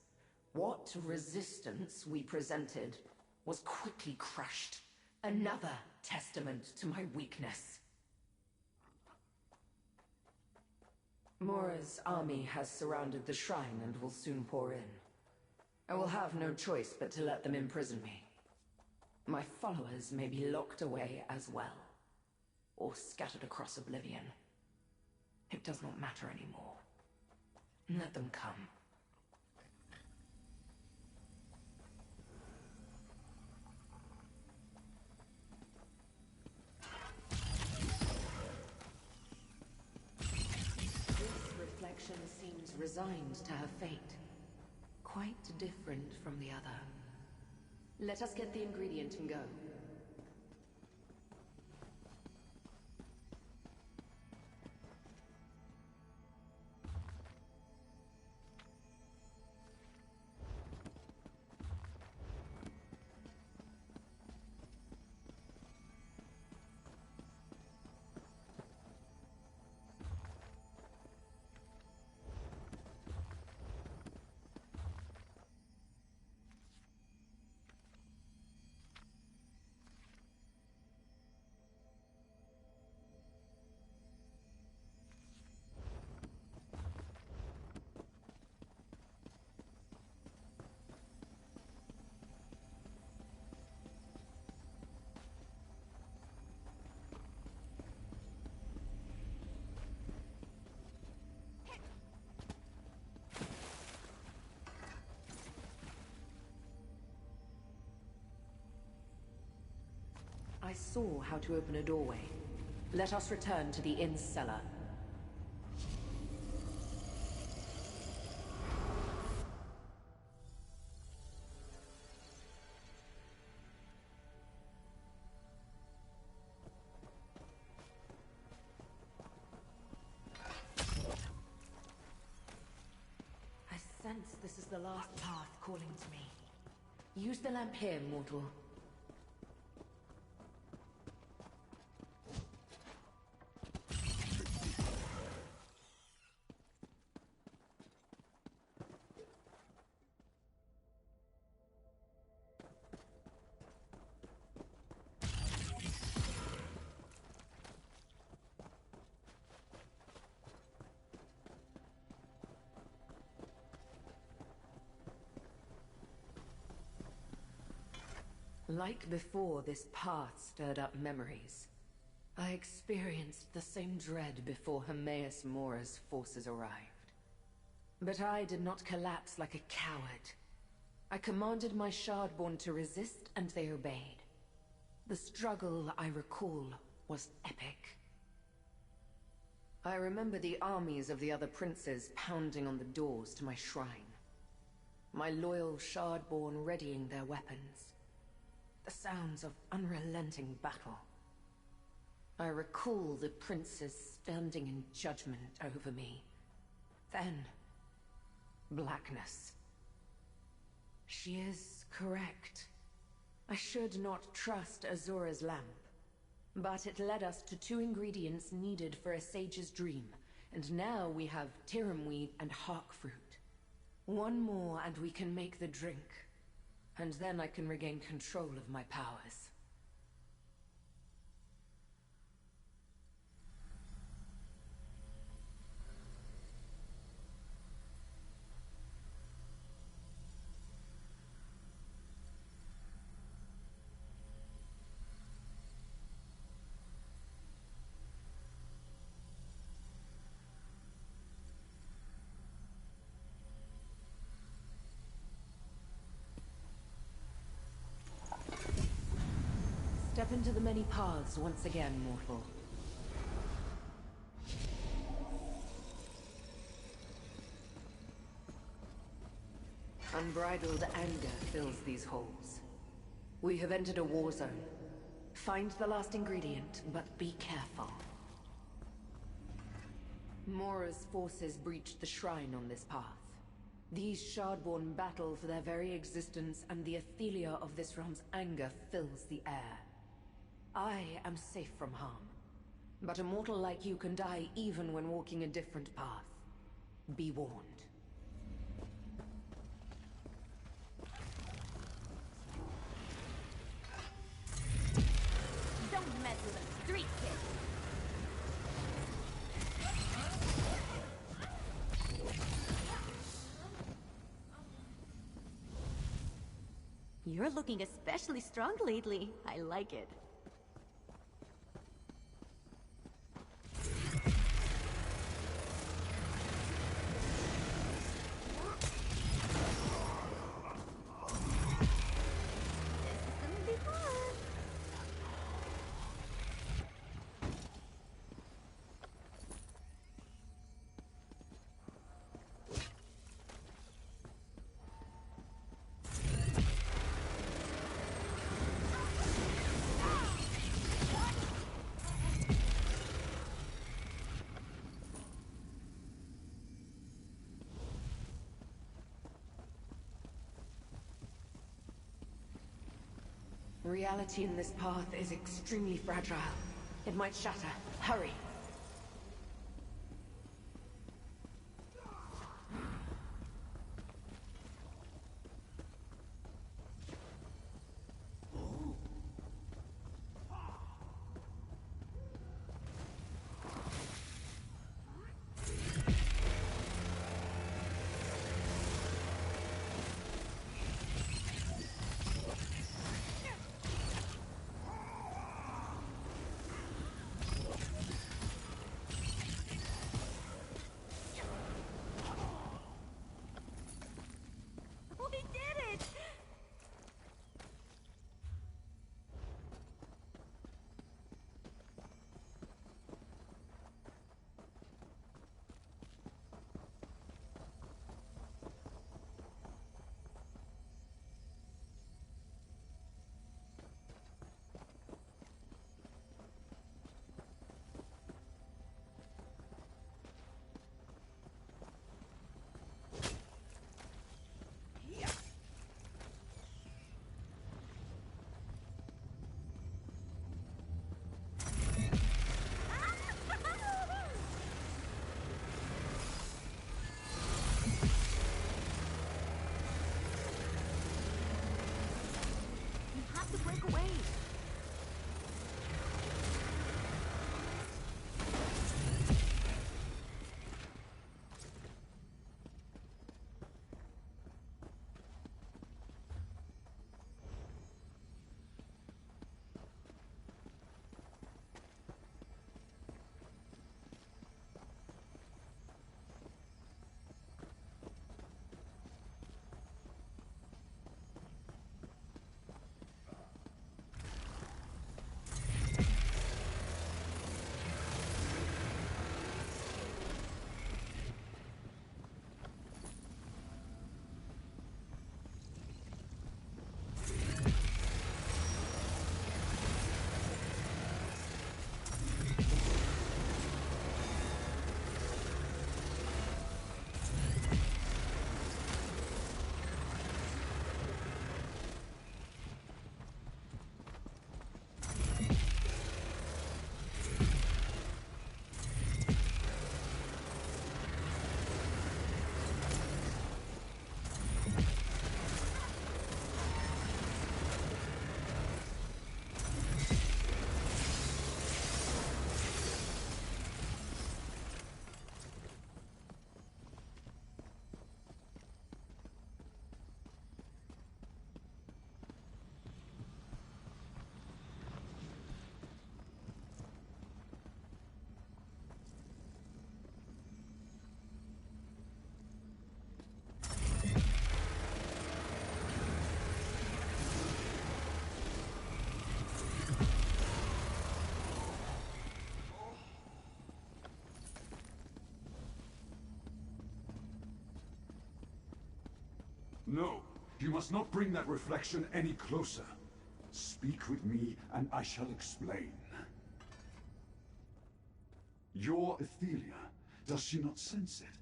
What resistance we presented was quickly crushed. Another testament to my weakness. Mora's army has surrounded the shrine and will soon pour in. I will have no choice but to let them imprison me. My followers may be locked away as well, or scattered across oblivion. It does not matter anymore. Let them come. This reflection seems resigned to her fate. Quite different from the other. Let us get the ingredient and go. I saw how to open a doorway. Let us return to the inn's cellar. sense this is the last path calling to me. Use the lamp here, mortal. Like before, this path stirred up memories. I experienced the same dread before Hermaeus Mora's forces arrived. But I did not collapse like a coward. I commanded my Shardborn to resist, and they obeyed. The struggle, I recall, was epic. I remember the armies of the other princes pounding on the doors to my shrine. My loyal Shardborn readying their weapons. The sounds of unrelenting battle. I recall the princes standing in judgment over me. Then, blackness. She is correct. I should not trust Azura's lamp. But it led us to 2 ingredients needed for a sage's dream, and now we have Tiramweed and Hark fruit. 1 more and we can make the drink. And then I can regain control of my powers. Step into the many paths once again, mortal. Unbridled anger fills these halls. We have entered a war zone. Find the last ingredient, but be careful. Mora's forces breached the shrine on this path. These Shardborn battle for their very existence, and the Athelia of this realm's anger fills the air. I am safe from harm, but a mortal like you can die even when walking a different path. Be warned.
Don't mess with a street kid. You're looking especially strong lately. I like it.
Reality in this path is extremely fragile. It might shatter. Hurry!
No, you must not bring that reflection any closer. Speak with me, and I shall explain. Your Athelia, does she not sense it?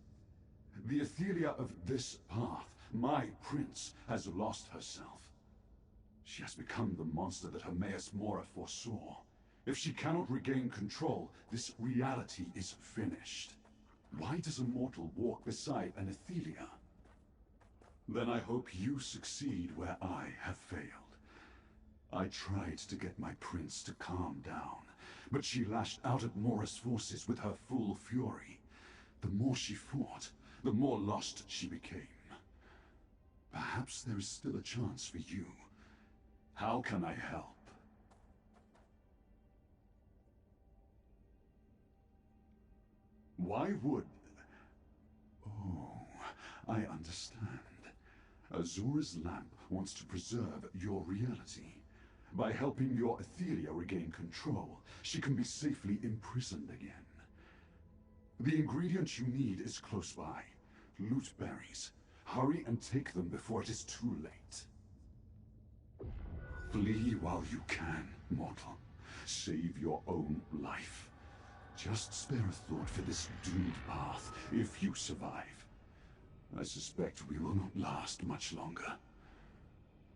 The Athelia of this path, my prince, has lost herself. She has become the monster that Hermaeus Mora foresaw. If she cannot regain control, this reality is finished. Why does a mortal walk beside an Athelia? Then I hope you succeed where I have failed. I tried to get my prince to calm down, but she lashed out at Mora's forces with her full fury. The more she fought, the more lost she became. Perhaps there is still a chance for you. How can I help? Why would... Oh, I understand. Azura's lamp wants to preserve your reality. By helping your Athelia regain control, she can be safely imprisoned again. The ingredient you need is close by. Loot berries. Hurry and take them before it is too late. Flee while you can, mortal. Save your own life. Just spare a thought for this doomed path, if you survive. I suspect we will not last much longer.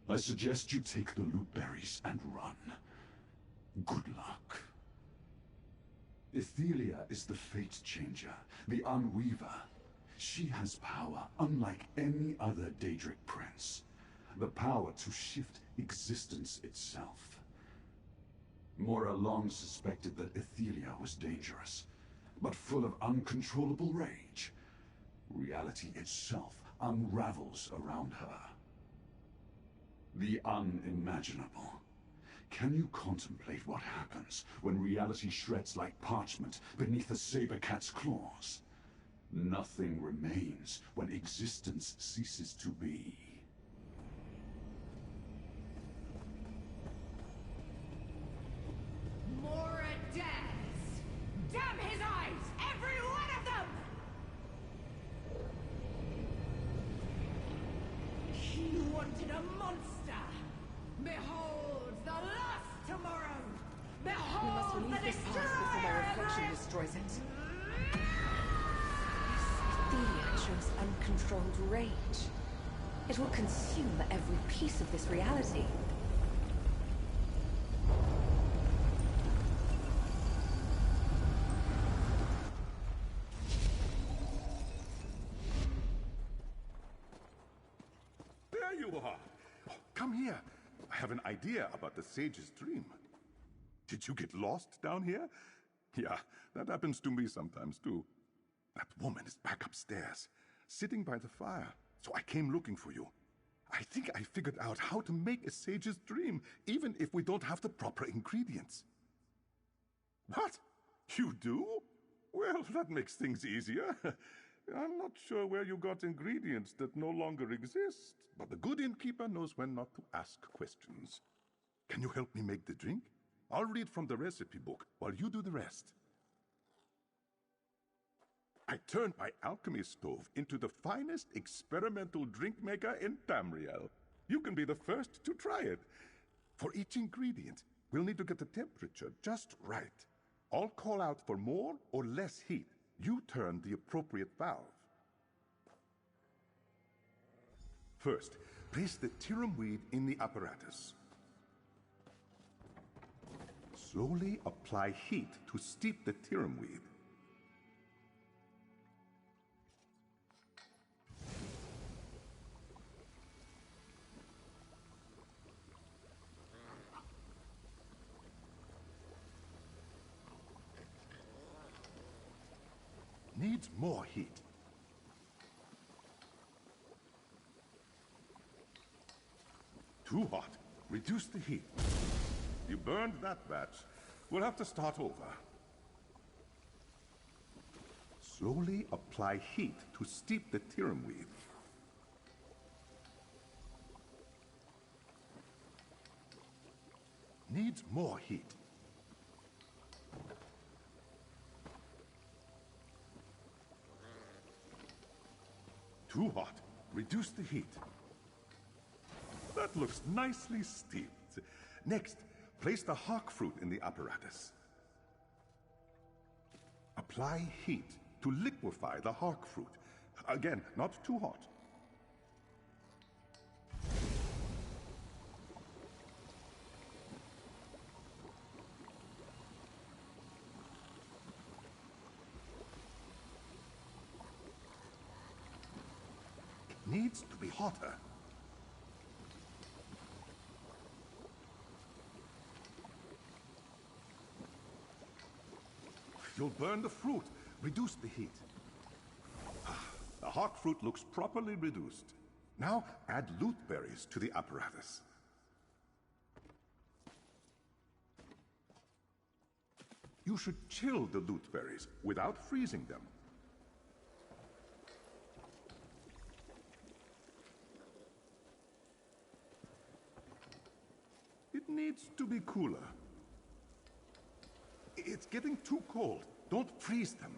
I suggest you take the loot berries and run. Good luck. Athelia is the fate changer, the unweaver. She has power unlike any other Daedric prince. The power to shift existence itself. Mora long suspected that Athelia was dangerous, but full of uncontrollable rage. Reality itself unravels around her. The unimaginable. Can you contemplate what happens when reality shreds like parchment beneath a saber cat's claws? Nothing remains when existence ceases to be.
Mora dares! Damn his eyes! Every one of them! He wanted a monster! Behold the last tomorrow! Behold
We must leave this path before my reflection destroys it.
Athelia shows uncontrolled rage. It will consume every piece of this reality.
There you are. Oh, come here. I have an idea about the sage's dream. Did you get lost down here? Yeah, that happens to me sometimes too. That woman is back upstairs, sitting by the fire. So I came looking for you. I think I figured out how to make a sage's dream, even if we don't have the proper ingredients. What? You do? Well, that makes things easier. I'm not sure where you got ingredients that no longer exist, but the good innkeeper knows when not to ask questions. Can you help me make the drink? I'll read from the recipe book while you do the rest. I turned my alchemy stove into the finest experimental drink maker in Tamriel. You can be the first to try it. For each ingredient, we'll need to get the temperature just right. I'll call out for more or less heat. You turn the appropriate valve. First, place the Tyrum weed in the apparatus. Slowly apply heat to steep the Tyrum weed. Needs more heat. Too hot. Reduce the heat. You burned that batch. We'll have to start over. Slowly apply heat to steep the Tyrum weed. Needs more heat. Too hot. Reduce the heat. that looks nicely steeped. Next, place the hawk fruit in the apparatus. Apply heat to liquefy the hawk fruit. Again, not too hot. It needs to be hotter. You'll burn the fruit. Reduce the heat. The hawk fruit looks properly reduced. Now add loot berries to the apparatus. You should chill the loot berries without freezing them. It needs to be cooler. It's getting too cold. Don't freeze them.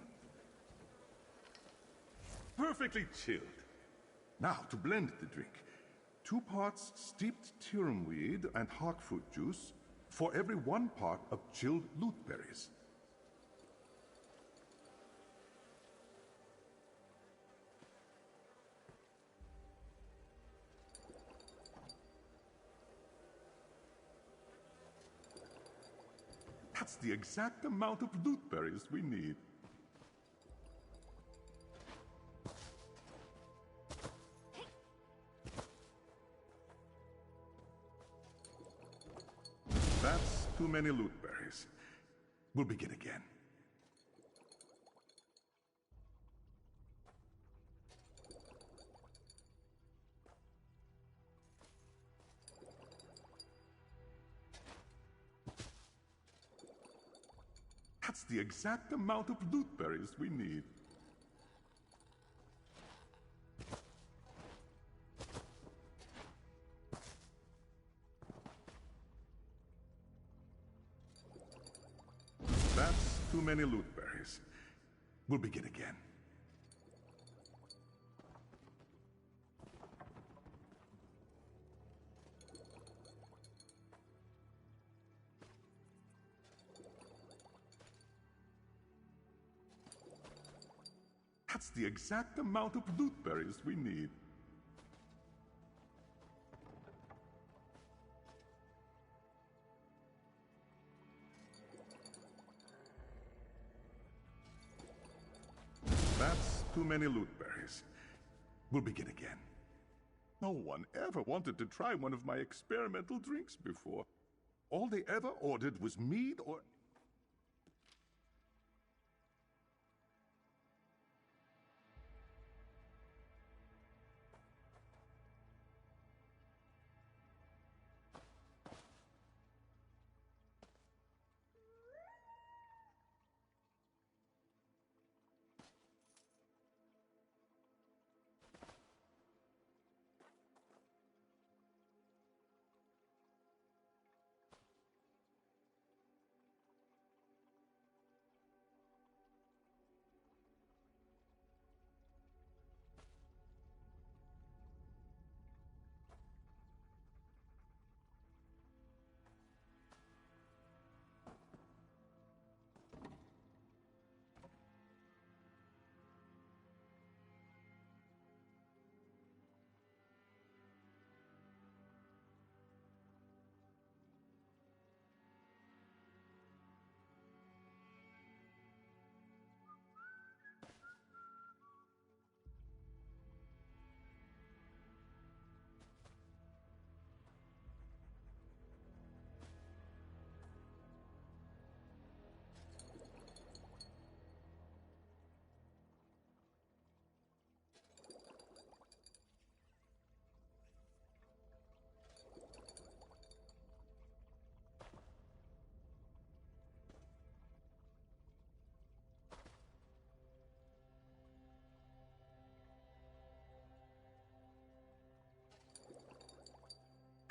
Perfectly chilled. Now, to blend the drink. 2 parts steeped tyrumweed and hawk fruit juice for every 1 part of chilled loot berries. That's the exact amount of loot berries we need. That's too many loot berries. We'll begin again. That's the exact amount of loot berries we need. That's too many loot berries. We'll begin again. That's the exact amount of loot berries we need. That's too many loot berries. We'll begin again. No one ever wanted to try one of my experimental drinks before. All they ever ordered was mead or...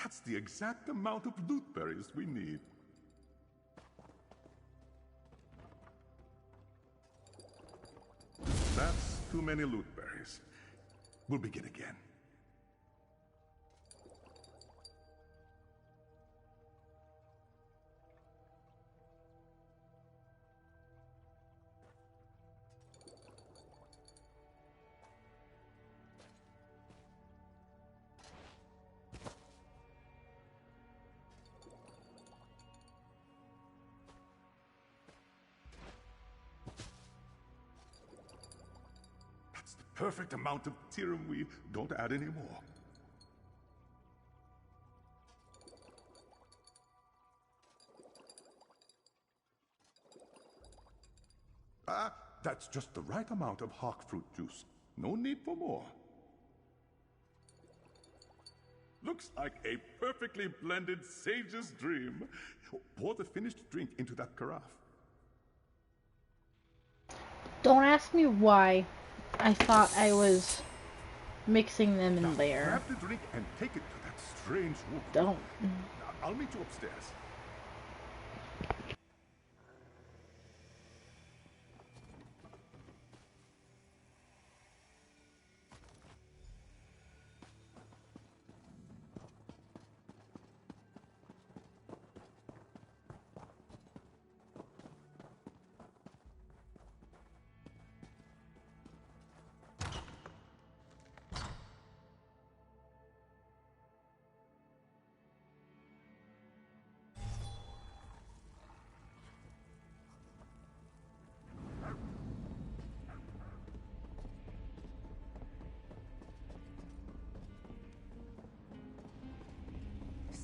That's the exact amount of loot berries we need. That's too many loot berries. We'll begin again. perfect amount of Tiramui. Don't add any more. That's just the right amount of hawk fruit juice. No need for more. Looks like a perfectly blended sage's dream. Pour the finished drink into that carafe.
Don't ask me why I thought I was mixing them in there.
Grab the drink and take it to that strange woman.
Don't.
I'll meet you upstairs.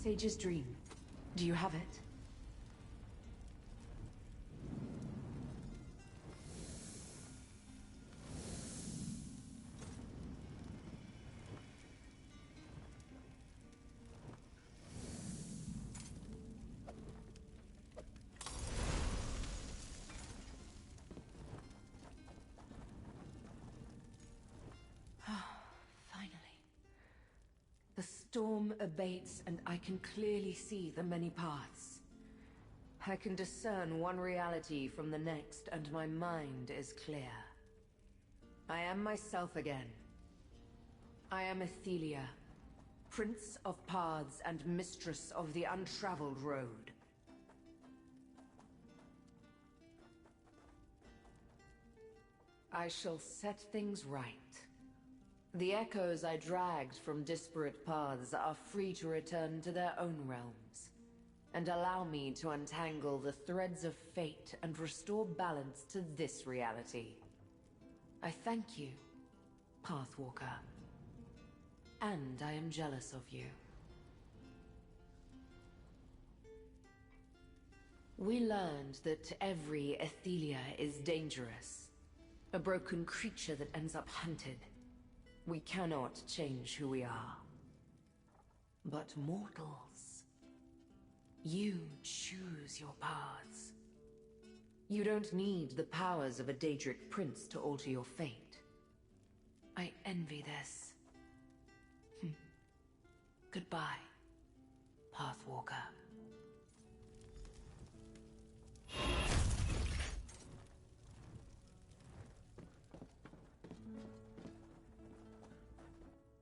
Sage's dream. Do you have it? The storm abates, and I can clearly see the many paths. I can discern one reality from the next, and my mind is clear. I am myself again. I am Athelia, Prince of Paths and Mistress of the Untraveled Road. I shall set things right. The echoes I dragged from disparate paths are free to return to their own realms, and allow me to untangle the threads of fate and restore balance to this reality. I thank you, Pathwalker, and I am jealous of you. We learned that every Athelia is dangerous, a broken creature that ends up hunted. We cannot change who we are. But mortals, you choose your paths. You don't need the powers of a Daedric prince to alter your fate. I envy this. Goodbye, Pathwalker.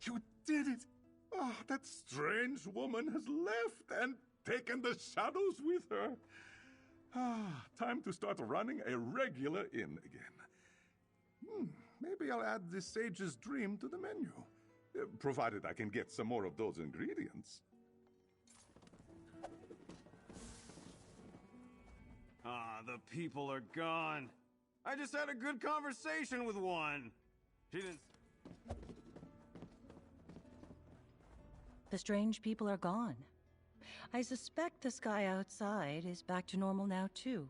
You did it! Oh, that strange woman has left and taken the shadows with her. Time to start running a regular inn again. Maybe I'll add this sage's dream to the menu. Provided I can get some more of those ingredients.
The people are gone. I just had a good conversation with one. She didn't...
The strange people are gone. I suspect the sky outside is back to normal now, too.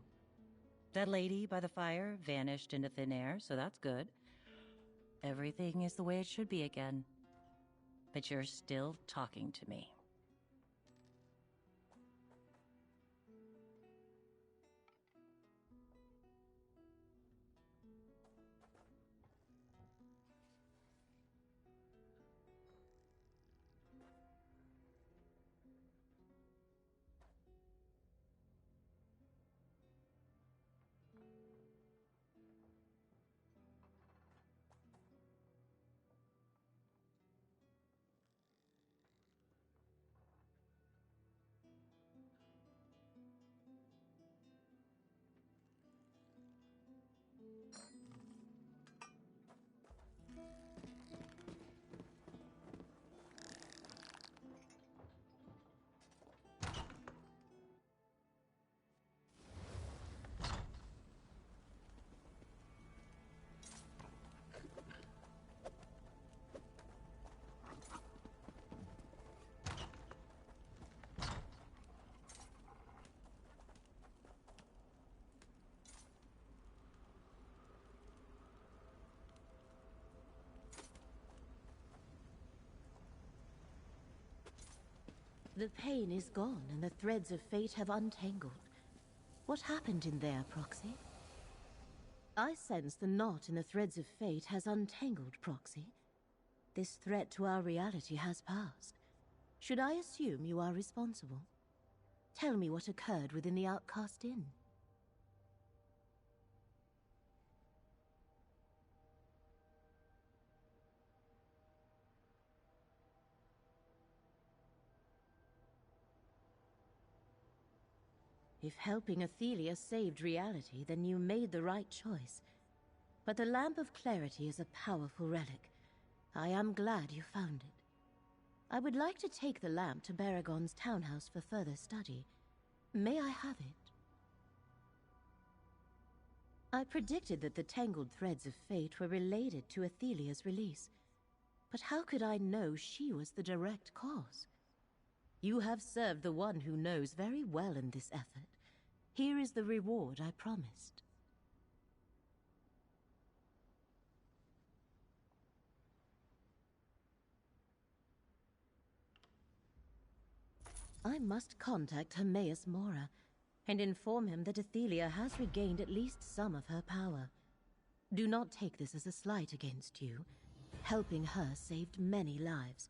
That lady by the fire vanished into thin air, so that's good. Everything is the way it should be again. But you're still talking to me.
The pain is gone and the threads of fate have untangled. What happened in there, Proxy? I sense the knot in the threads of fate has untangled, Proxy. This threat to our reality has passed. Should I assume you are responsible? Tell me what occurred within the Outcast Inn. If helping Athelia saved reality, then you made the right choice. But the Lamp of Clarity is a powerful relic. I am glad you found it. I would like to take the lamp to Baragon's townhouse for further study. May I have it? I predicted that the tangled threads of fate were related to Athelia's release. But how could I know she was the direct cause? You have served the one who knows very well in this effort. Here is the reward I promised. I must contact Hermaeus Mora and inform him that Athelia has regained at least some of her power. Do not take this as a slight against you. Helping her saved many lives.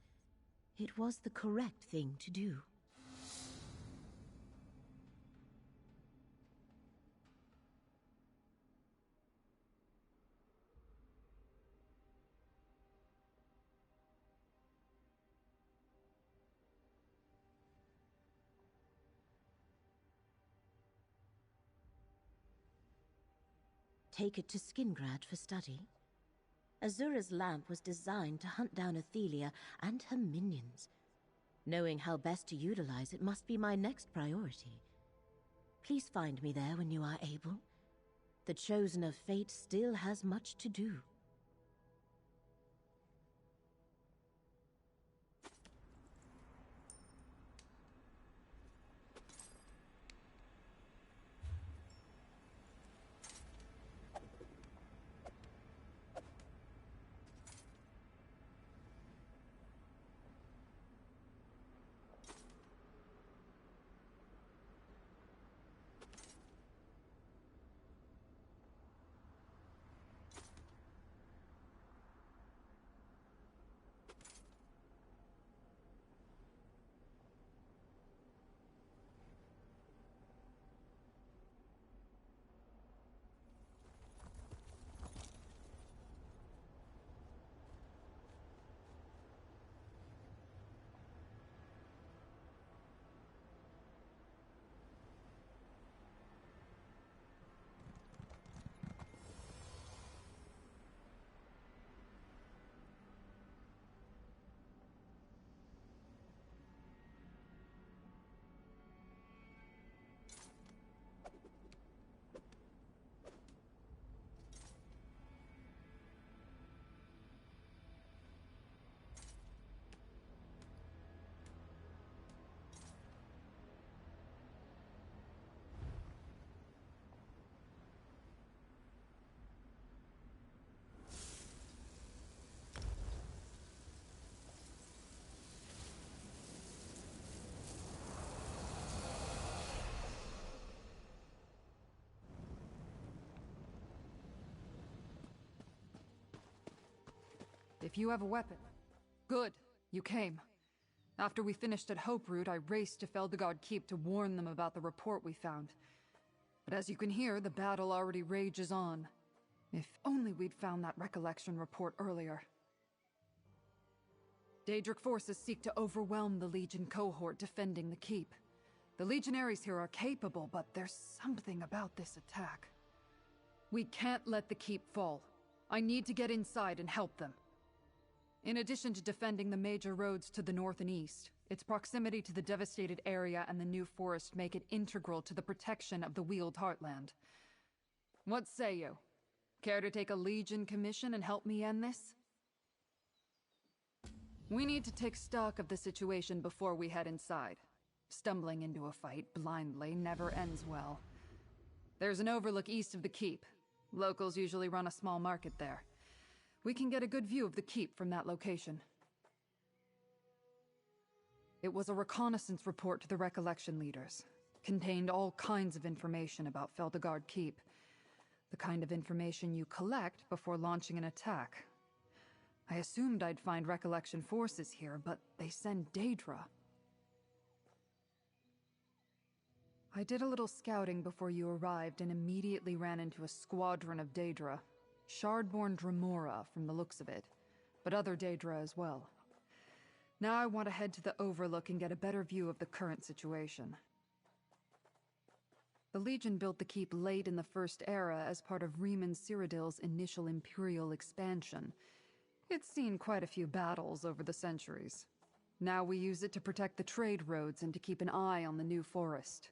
It was the correct thing to do. Take it to Skingrad for study. Azura's lamp was designed to hunt down Athelia and her minions. Knowing how best to utilize it must be my next priority. Please find me there when you are able. The Chosen of Fate still has much to do.
If you have a weapon. Good, you came. After we finished at Hoperoot, I raced to Feldegard Keep to warn them about the report we found. But as you can hear, the battle already rages on. If only we'd found that recollection report earlier. Daedric forces seek to overwhelm the Legion cohort defending the Keep. The Legionaries here are capable, but there's something about this attack. We can't let the Keep fall. I need to get inside and help them. In addition to defending the major roads to the north and east, its proximity to the devastated area and the new forest make it integral to the protection of the Weald Heartland. What say you? Care to take a Legion commission and help me end this? We need to take stock of the situation before we head inside. Stumbling into a fight blindly never ends well. There's an overlook east of the Keep. Locals usually run a small market there. We can get a good view of the Keep from that location. It was a reconnaissance report to the Recollection leaders. Contained all kinds of information about Feldegard Keep. The kind of information you collect before launching an attack. I assumed I'd find Recollection forces here, but they send Daedra. I did a little scouting before you arrived and immediately ran into a squadron of Daedra. Shardborn Dremora, from the looks of it, but other Daedra as well. Now I want to head to the Overlook and get a better view of the current situation. The Legion built the keep late in the First Era as part of Riemann Cyrodiil's initial Imperial expansion. It's seen quite a few battles over the centuries. Now we use it to protect the trade roads and to keep an eye on the New Forest.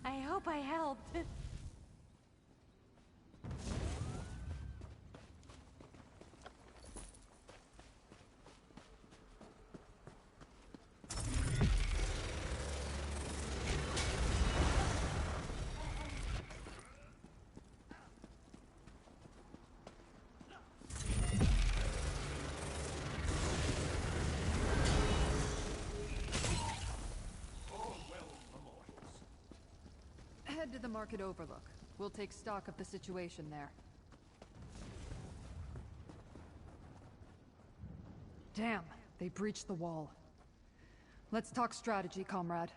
I hope I helped.
Head to the Market Overlook. We'll take stock of the situation there. Damn, they breached the wall. Let's talk strategy, comrade.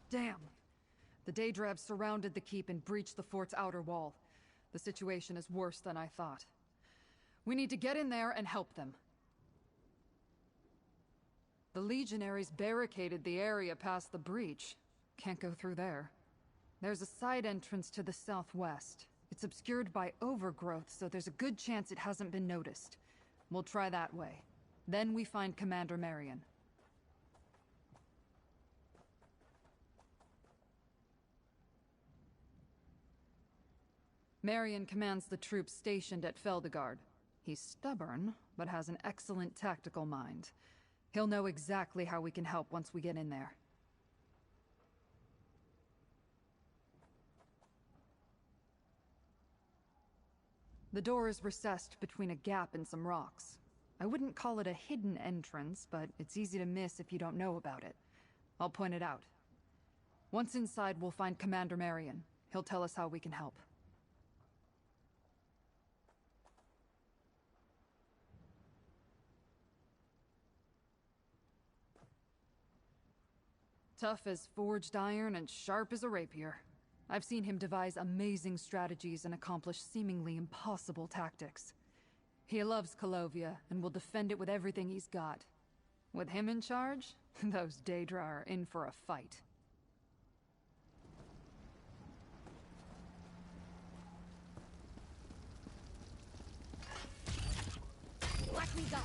Damn. The Daedra have surrounded the keep and breached the fort's outer wall. The situation is worse than I thought. We need to get in there and help them. The Legionaries barricaded the area past the breach. Can't go through there. There's a side entrance to the southwest. It's obscured by overgrowth, so there's a good chance it hasn't been noticed. We'll try that way. Then we find Commander Marion. Marion commands the troops stationed at Feldegard. He's stubborn, but has an excellent tactical mind. He'll know exactly how we can help once we get in there. The door is recessed between a gap and some rocks. I wouldn't call it a hidden entrance, but it's easy to miss if you don't know about it. I'll point it out. Once inside, we'll find Commander Marion. He'll tell us how we can help. Tough as forged iron and sharp as a rapier. I've seen him devise amazing strategies and accomplish seemingly impossible tactics. He loves Colovia and will defend it with everything he's got. With him in charge, those Daedra are in for a fight.
Watch me go!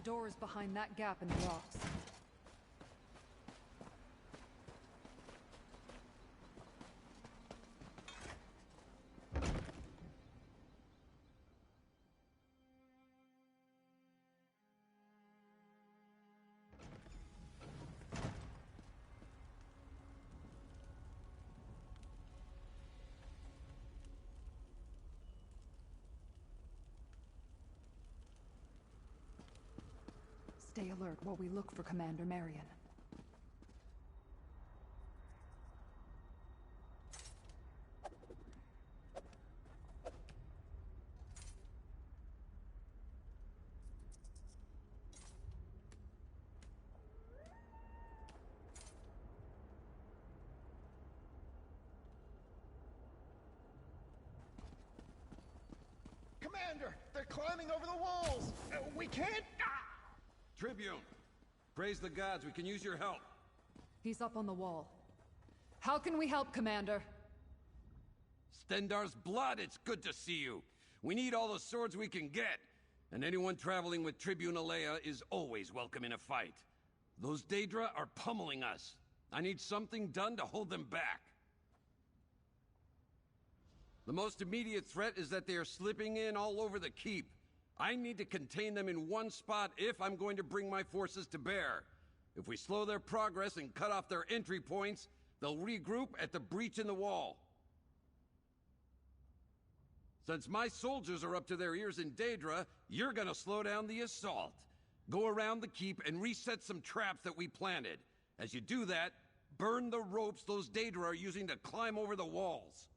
doors behind that gap in the rocks. Stay alert while we look for Commander Marion.
Commander, they're climbing over the walls! We can't...
Tribune, praise the gods, we can use your help.
He's up on the wall. How can we help, Commander?
Stendarr's blood, it's good to see you. We need all the swords we can get, and anyone traveling with Tribune Alea is always welcome in a fight. Those Daedra are pummeling us. I need something done to hold them back. The most immediate threat is that they are slipping in all over the keep. I need to contain them in one spot if I'm going to bring my forces to bear. If we slow their progress and cut off their entry points, they'll regroup at the breach in the wall. Since my soldiers are up to their ears in Daedra, you're gonna slow down the assault. Go around the keep and reset some traps that we planted. As you do that, burn the ropes those Daedra are using to climb over the walls.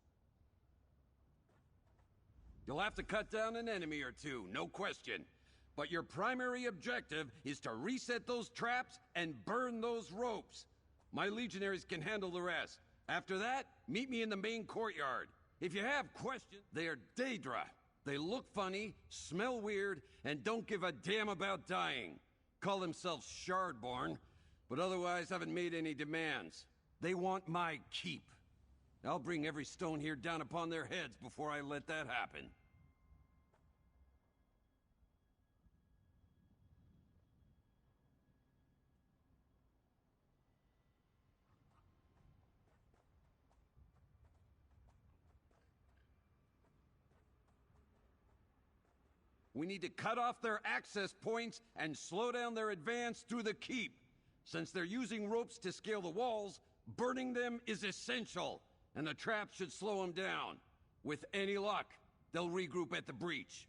You'll have to cut down an enemy or two, no question. But your primary objective is to reset those traps and burn those ropes. My legionaries can handle the rest. After that, meet me in the main courtyard. If you have questions, they are Daedra. They look funny, smell weird, and don't give a damn about dying. Call themselves Shardborn, but otherwise haven't made any demands. They want my keep. I'll bring every stone here down upon their heads before I let that happen. We need to cut off their access points and slow down their advance through the keep. Since they're using ropes to scale the walls, burning them is essential, and the traps should slow them down. With any luck, they'll regroup at the breach.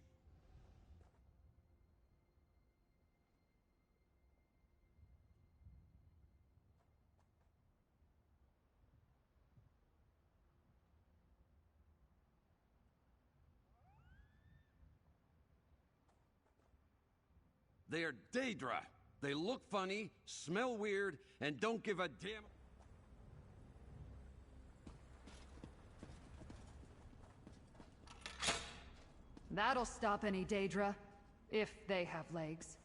They are Daedra. They look funny, smell weird, and don't give a damn.
That'll stop any Daedra, if they have legs.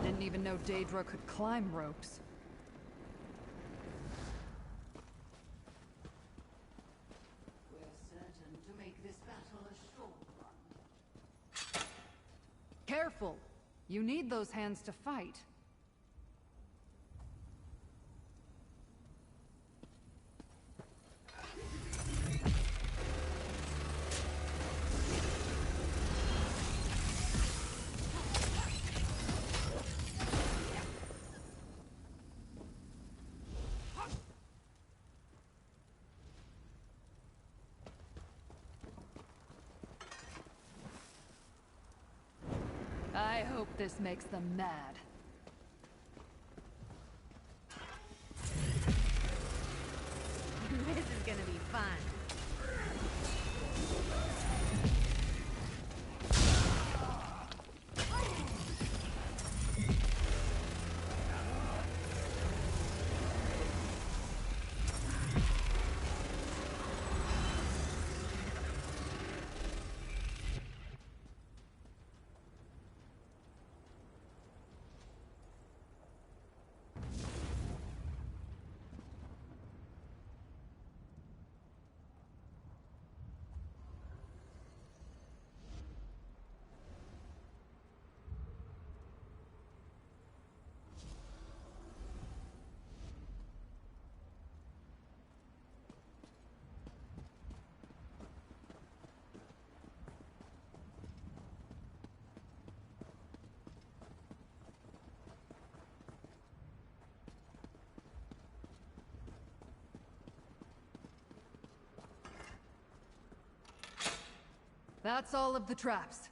Didn't even know Daedra could climb ropes. Careful! You need those hands to fight. I hope this makes them mad.
This is gonna be fun.
That's all of the traps.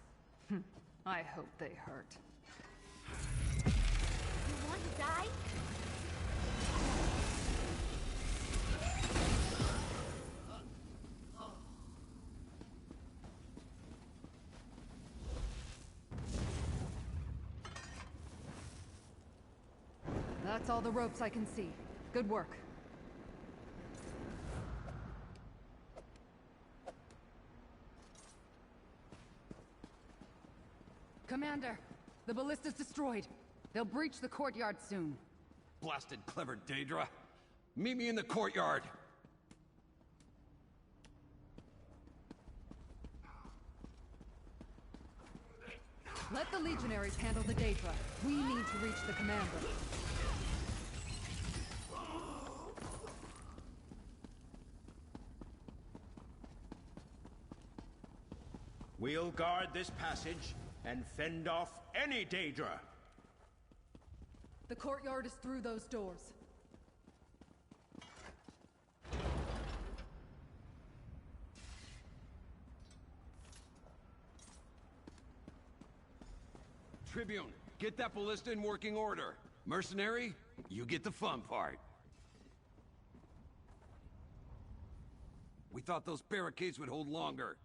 I hope they hurt.
You want to die?
That's all the ropes I can see. Good work. Commander, the ballista's destroyed. They'll breach the courtyard soon.
Blasted clever Daedra. Meet me in the courtyard.
Let the Legionaries handle the Daedra. We need to reach the commander.
We'll guard this passage and fend off any Daedra.
The courtyard is through those doors.
Tribune, get that ballista in working order. Mercenary, you get the fun part. We thought those barricades would hold longer.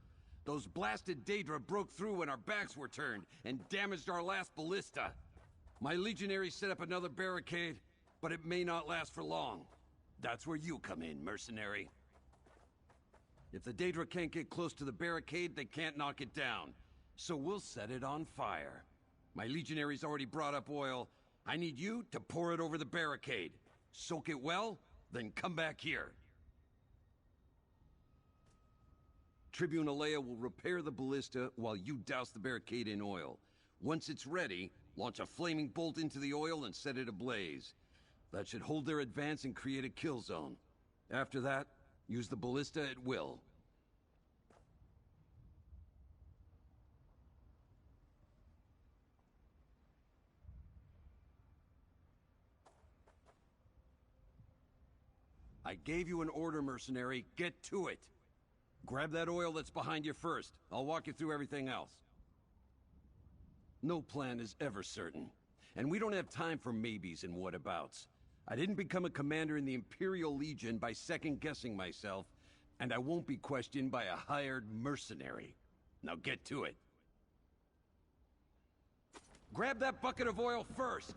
Those blasted Daedra broke through when our backs were turned and damaged our last ballista. My legionaries set up another barricade, but it may not last for long. That's where you come in, mercenary. If the Daedra can't get close to the barricade, they can't knock it down. So we'll set it on fire. My legionaries already brought up oil. I need you to pour it over the barricade. Soak it well, then come back here. Tribune Alea will repair the ballista while you douse the barricade in oil. Once it's ready, launch a flaming bolt into the oil and set it ablaze. That should hold their advance and create a kill zone. After that, use the ballista at will. I gave you an order, mercenary. Get to it. Grab that oil that's behind you first. I'll walk you through everything else. No plan is ever certain, and we don't have time for maybes and whatabouts. I didn't become a commander in the Imperial Legion by second-guessing myself, and I won't be questioned by a hired mercenary. Now get to it. Grab that bucket of oil first!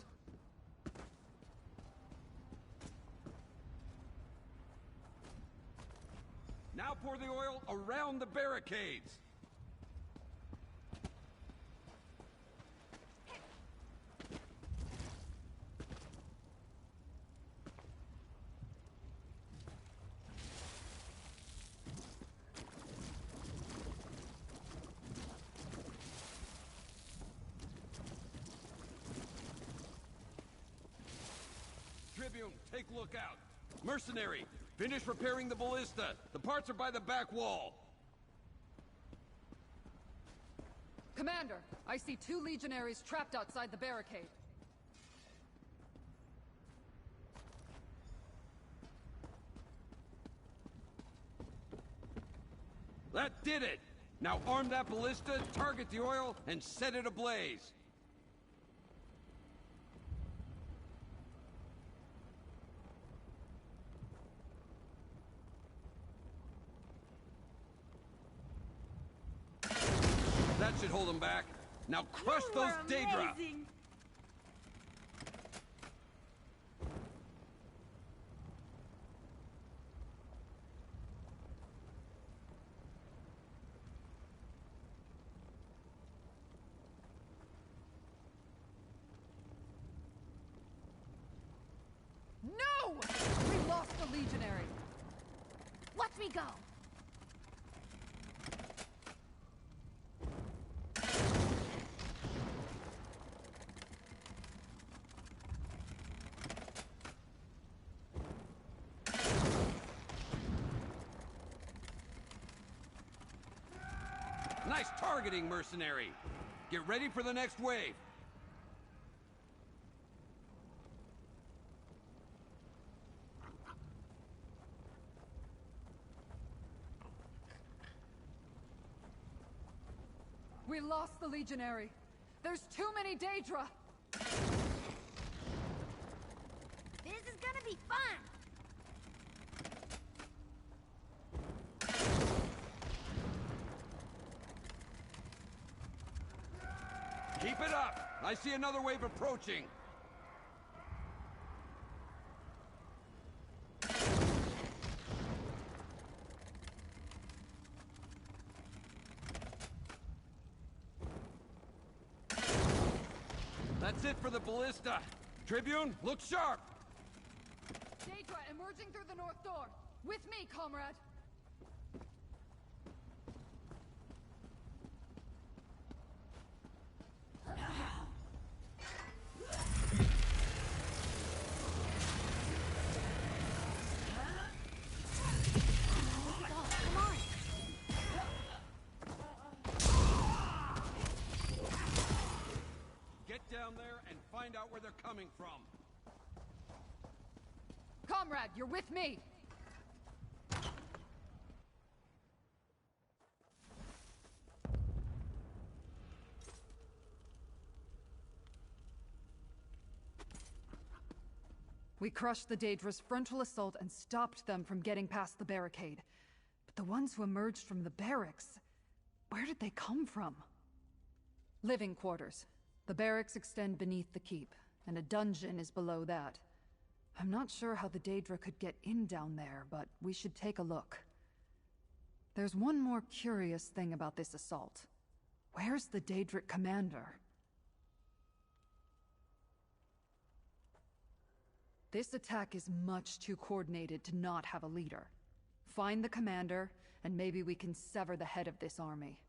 Now pour the oil around the barricades! Tribune, take a look out. Mercenary, finish repairing the ballista. The parts are by the back wall.
Commander, I see 2 legionaries trapped outside the barricade.
That did it! Now arm that ballista, target the oil, and set it ablaze. That should hold them back. Now crush those Daedra!
No! We lost the legionary.
Watch me go!
Nice targeting, mercenary. Get ready for the next wave.
We lost the Legionary. There's too many Daedra!
This is gonna be fun!
Keep it up! I see another wave approaching! That's it for the ballista! Tribune, look sharp!
Daedra emerging through the north door! With me, comrade!
Down there and find out where they're coming from.
Comrade, you're with me! We crushed the Daedra's frontal assault and stopped them from getting past the barricade. But the ones who emerged from the barracks, where did they come from? Living quarters. The barracks extend beneath the keep, and a dungeon is below that. I'm not sure how the Daedra could get in down there, but we should take a look. There's one more curious thing about this assault. Where's the Daedric commander? This attack is much too coordinated to not have a leader. Find the commander, and maybe we can sever the head of this army.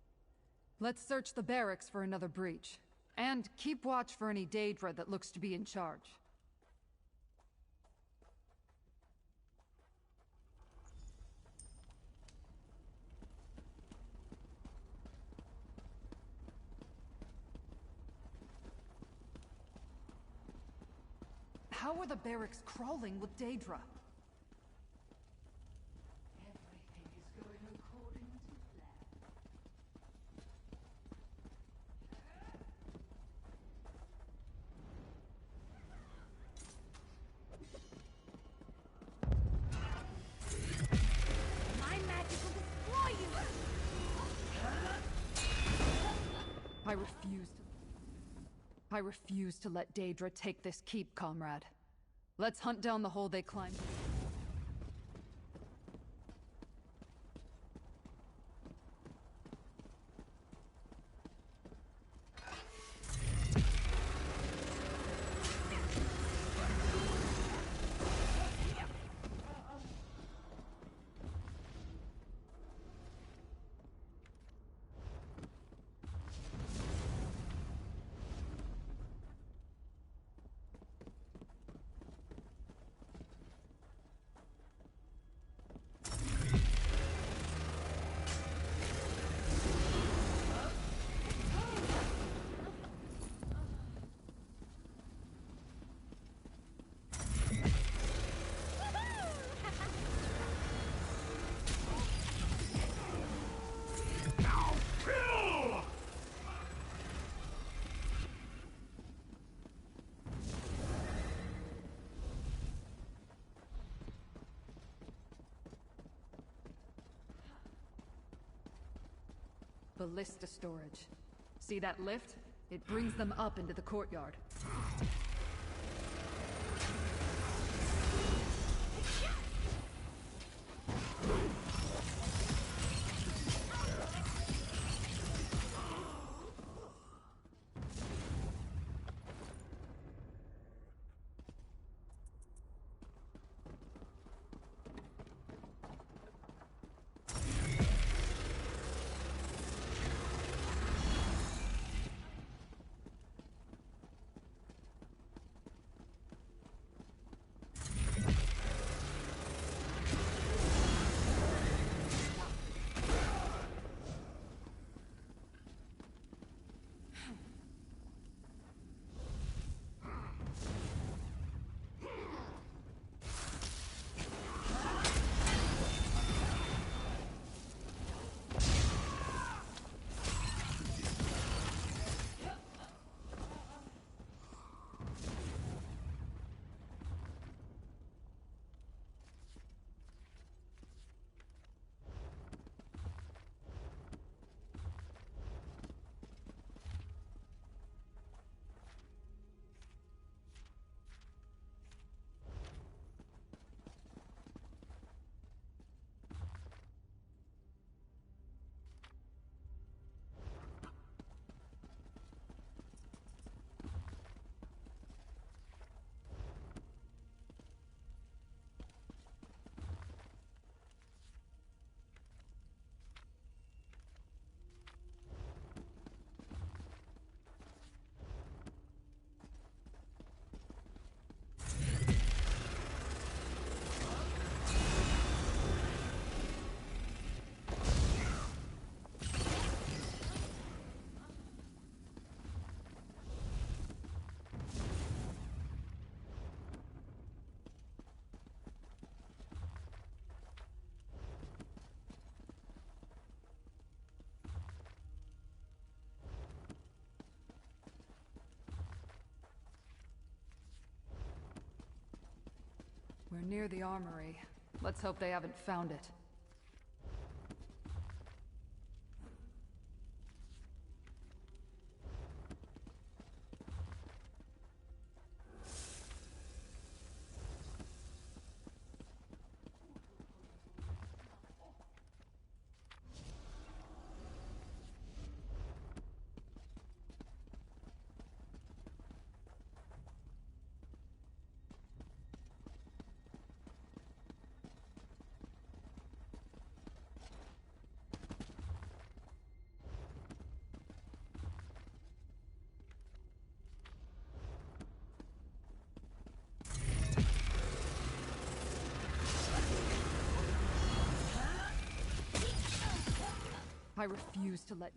Let's search the barracks for another breach. And keep watch for any Daedra that looks to be in charge. How are the barracks crawling with Daedra?
Everything is going according to plan.
My magic will destroy you!
I refuse to let Daedra take this keep, comrade. Let's hunt down the hole they climbed. Ballista storage. See that lift? It brings them up into the courtyard. We're near the armory. Let's hope they haven't found it. I refuse to let...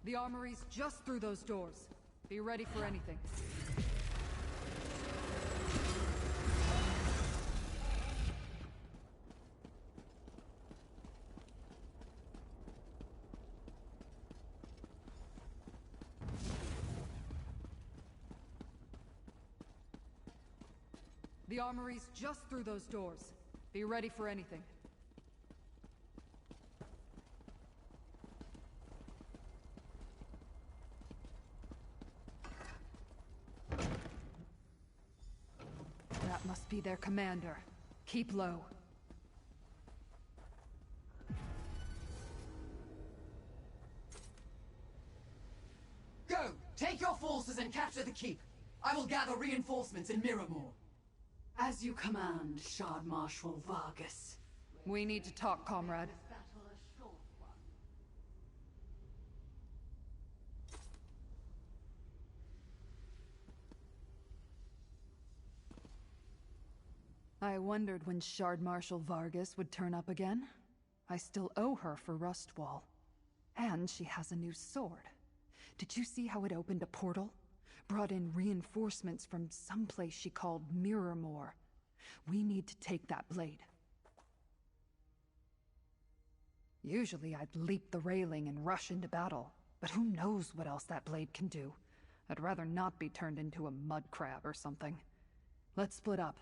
The armory's just through those doors. Be ready for anything. The armory's just through those doors. Be ready for anything. That must be their commander. Keep low.
Go! Take your forces and capture the keep. I will gather reinforcements in Miramor.
As you command, Shard Marshal Vargas.
We need to talk, comrade. I wondered when Shard Marshal Vargas would turn up again. I still owe her for Rustwall. And she has a new sword. Did you see how it opened a portal? Brought in reinforcements from someplace she called Miramor. We need to take that blade. Usually I'd leap the railing and rush into battle, but who knows what else that blade can do. I'd rather not be turned into a mud crab or something. Let's split up.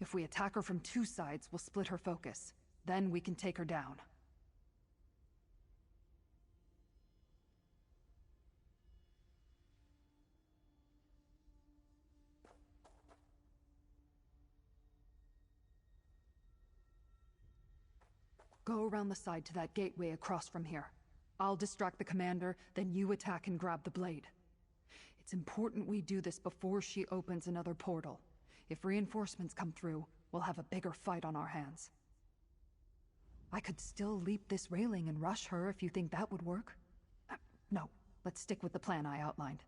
If we attack her from two sides, we'll split her focus. Then we can take her down. Go around the side to that gateway across from here. I'll distract the commander, then you attack and grab the blade. It's important we do this before she opens another portal. If reinforcements come through, we'll have a bigger fight on our hands. I could still leap this railing and rush her if you think that would work. No, let's stick with the plan I outlined.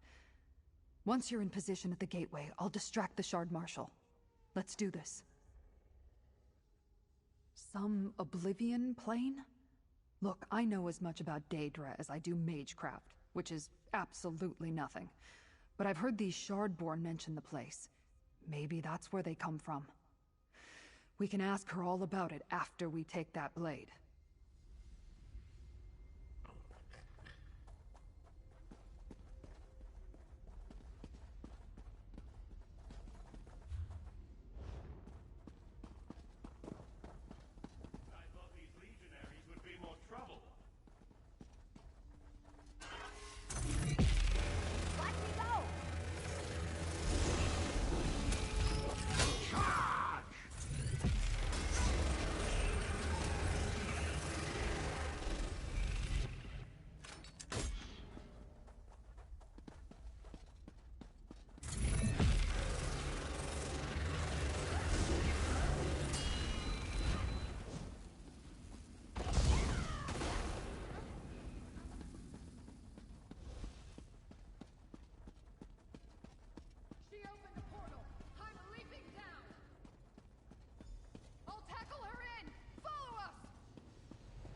Once you're in position at the gateway, I'll distract the Shard Marshal. Let's do this. Some Oblivion plane? Look, I know as much about Daedra as I do Magecraft, which is absolutely nothing. But I've heard these Shardborn mention the place. Maybe that's where they come from. We can ask her all about it after we take that blade.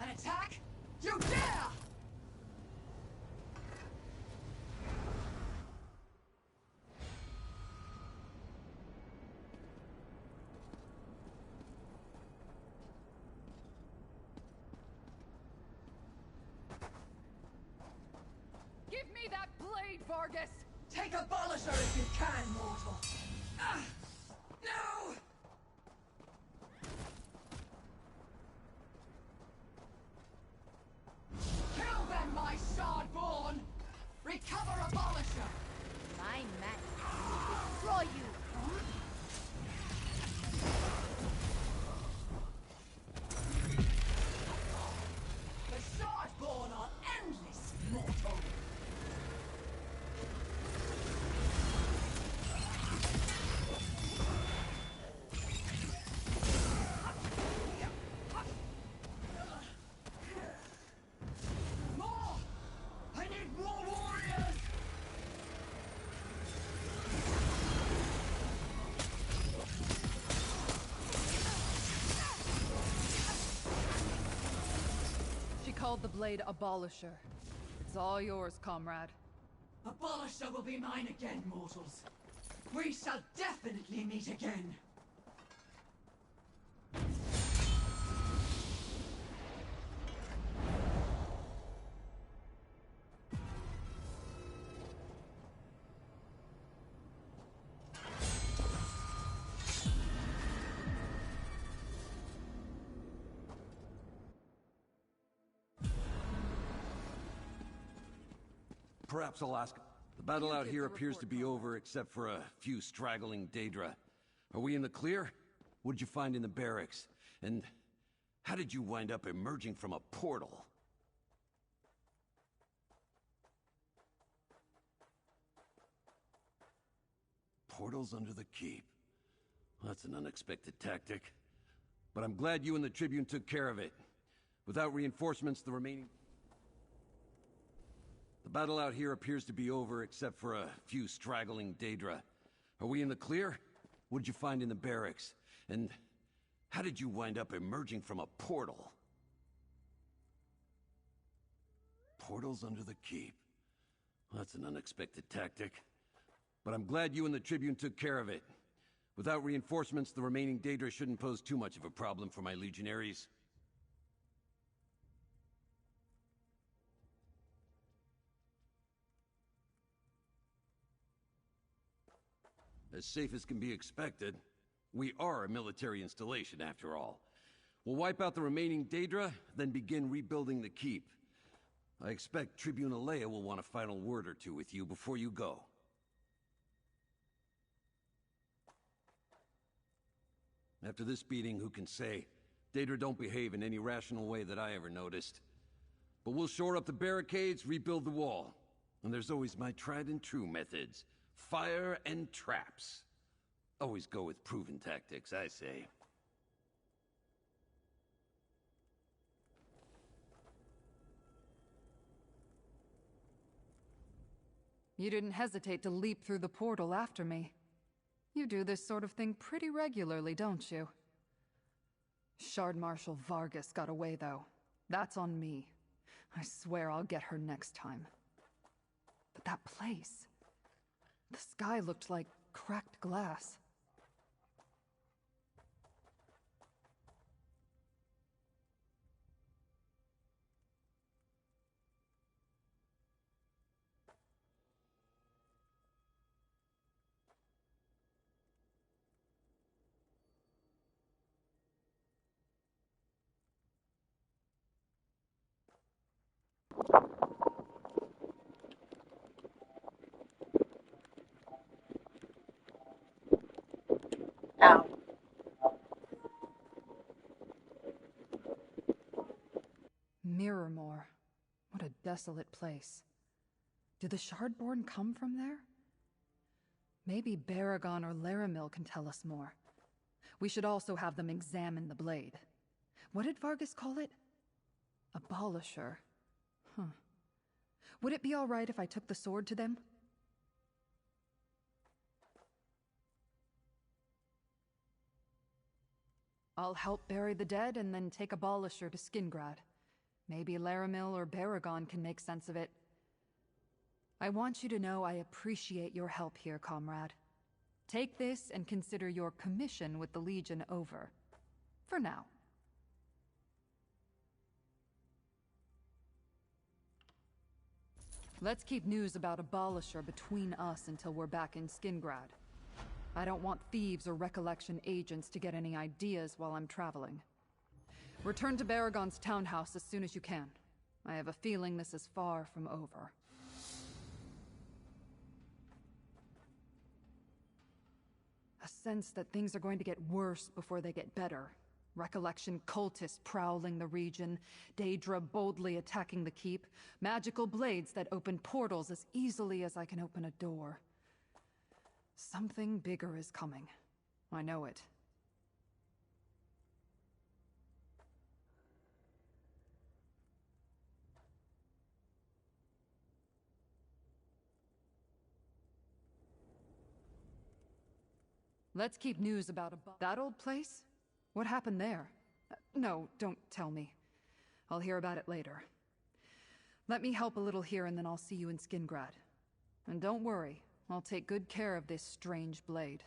Attack? You dare!
Give me that blade, Vargas!
Take Abolisher if you can, mortal! No! Kill them, my Shardborn! Recover Abolisher!
My magic will destroy you!
The Shardborn are endless, mortal! More! I need more warriors!
She called the blade Abolisher. It's all yours, comrade.
Abolisher will be mine again, mortals. We shall definitely meet again.
Perhaps I'll ask. The battle out here appears to be over except for a few straggling Daedra. Are we in the clear? What did you find in the barracks? And how did you wind up emerging from a portal? Portals under the keep. That's an unexpected tactic. But I'm glad you and the Tribune took care of it. Without reinforcements, the remaining... The battle out here appears to be over except for a few straggling Daedra. Are we in the clear? What did you find in the barracks? And how did you wind up emerging from a portal? Portals under the keep. That's an unexpected tactic. But I'm glad you and the Tribune took care of it. Without reinforcements, the remaining Daedra shouldn't pose too much of a problem for my legionaries. As safe as can be expected. We are a military installation, after all. We'll wipe out the remaining Daedra, then begin rebuilding the keep. I expect Tribune Alea will want a final word or two with you before you go. After this beating, who can say? Daedra don't behave in any rational way that I ever noticed. But we'll shore up the barricades, rebuild the wall. And there's always my tried and true methods. Fire and traps. Always go with proven tactics, I say.
You didn't hesitate to leap through the portal after me. You do this sort of thing pretty regularly, don't you? Shard Marshal Vargas got away, though. That's on me. I swear I'll get her next time. But that place... The sky looked like cracked glass.
Ow.
Mirrormore. What a desolate place. Did the Shardborn come from there? Maybe Baragon or Laramil can tell us more. We should also have them examine the blade. What did Vargas call it? Abolisher. Huh. Would it be all right if I took the sword to them? I'll help bury the dead and then take Abolisher to Skingrad. Maybe Laramil or Baragon can make sense of it. I want you to know I appreciate your help here, comrade. Take this and consider your commission with the Legion over. For now. Let's keep news about Abolisher between us until we're back in Skingrad. I don't want thieves or Recollection agents to get any ideas while I'm traveling. Return to Baragon's townhouse as soon as you can. I have a feeling this is far from over. A sense that things are going to get worse before they get better. Recollection cultists prowling the region, Daedra boldly attacking the keep, magical blades that open portals as easily as I can open a door. Something bigger is coming. I know it. Let's keep news about that old place? What happened there? No, don't tell me. I'll hear about it later. Let me help a little here and then I'll see you in Skingrad. And don't worry, I'll take good care of this strange blade.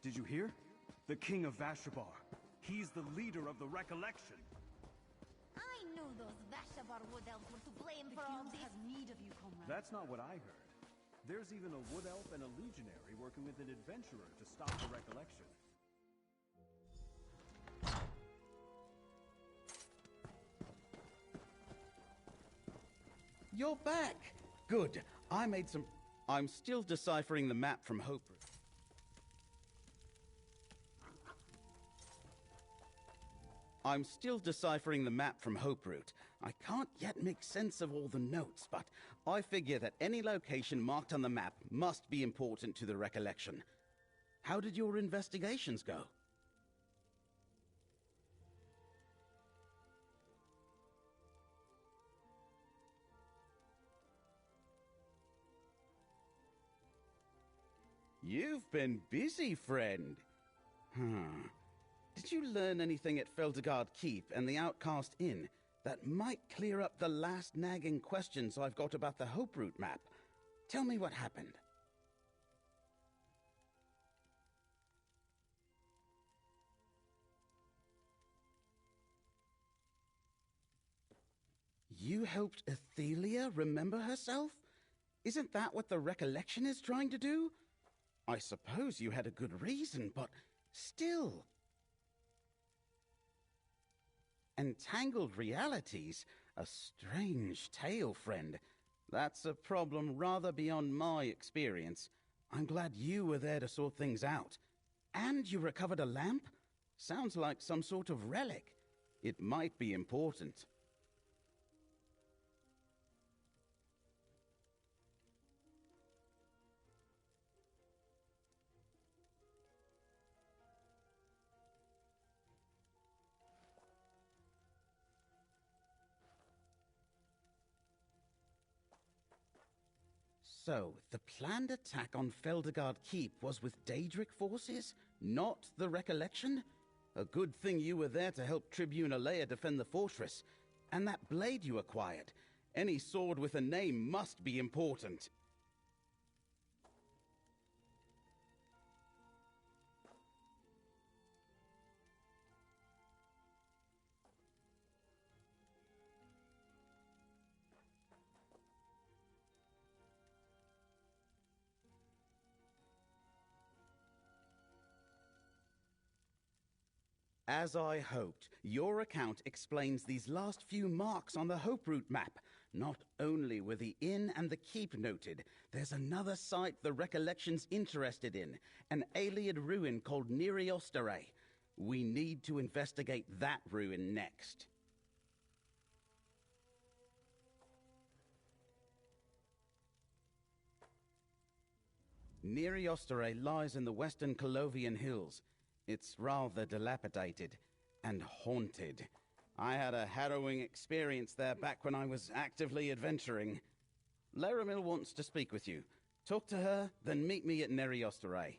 Did you hear? The King of Vashabar. He's the leader of the Recollection.
I knew those Vashabar Wood Elves were to blame for all this.
Need of you, comrade.
That's not what I heard. There's even a Wood Elf and a Legionary working with an adventurer to stop the Recollection.
You're back! Good. I'm still deciphering the map from Hope Root. I'm still deciphering the map from Hope Root. I can't yet make sense of all the notes, but I figure that any location marked on the map must be important to the Recollection. How did your investigations go? You've been busy, friend. Did you learn anything at Feldergard Keep and the Outcast Inn that might clear up the last nagging questions I've got about the Hope Root map? Tell me what happened. You helped Athelia remember herself? Isn't that what the Recollection is trying to do? I suppose you had a good reason, but still. Entangled realities? A strange tale, friend. That's a problem rather beyond my experience. I'm glad you were there to sort things out. And you recovered a lamp? Sounds like some sort of relic. It might be important. So, the planned attack on Feldergard Keep was with Daedric forces, not the Recollection? A good thing you were there to help Tribune Alea defend the fortress. And that blade you acquired. Any sword with a name must be important. As I hoped, your account explains these last few marks on the Hope Route map. Not only were the inn and the keep noted, there's another site the Recollection's interested in, an Ayleid ruin called Neri Osterei. We need to investigate that ruin next. Neri Osterei lies in the western Colovian hills. It's rather dilapidated and haunted. I had a harrowing experience there back when I was actively adventuring. Laramil wants to speak with you. Talk to her, then meet me at Neri Osterei.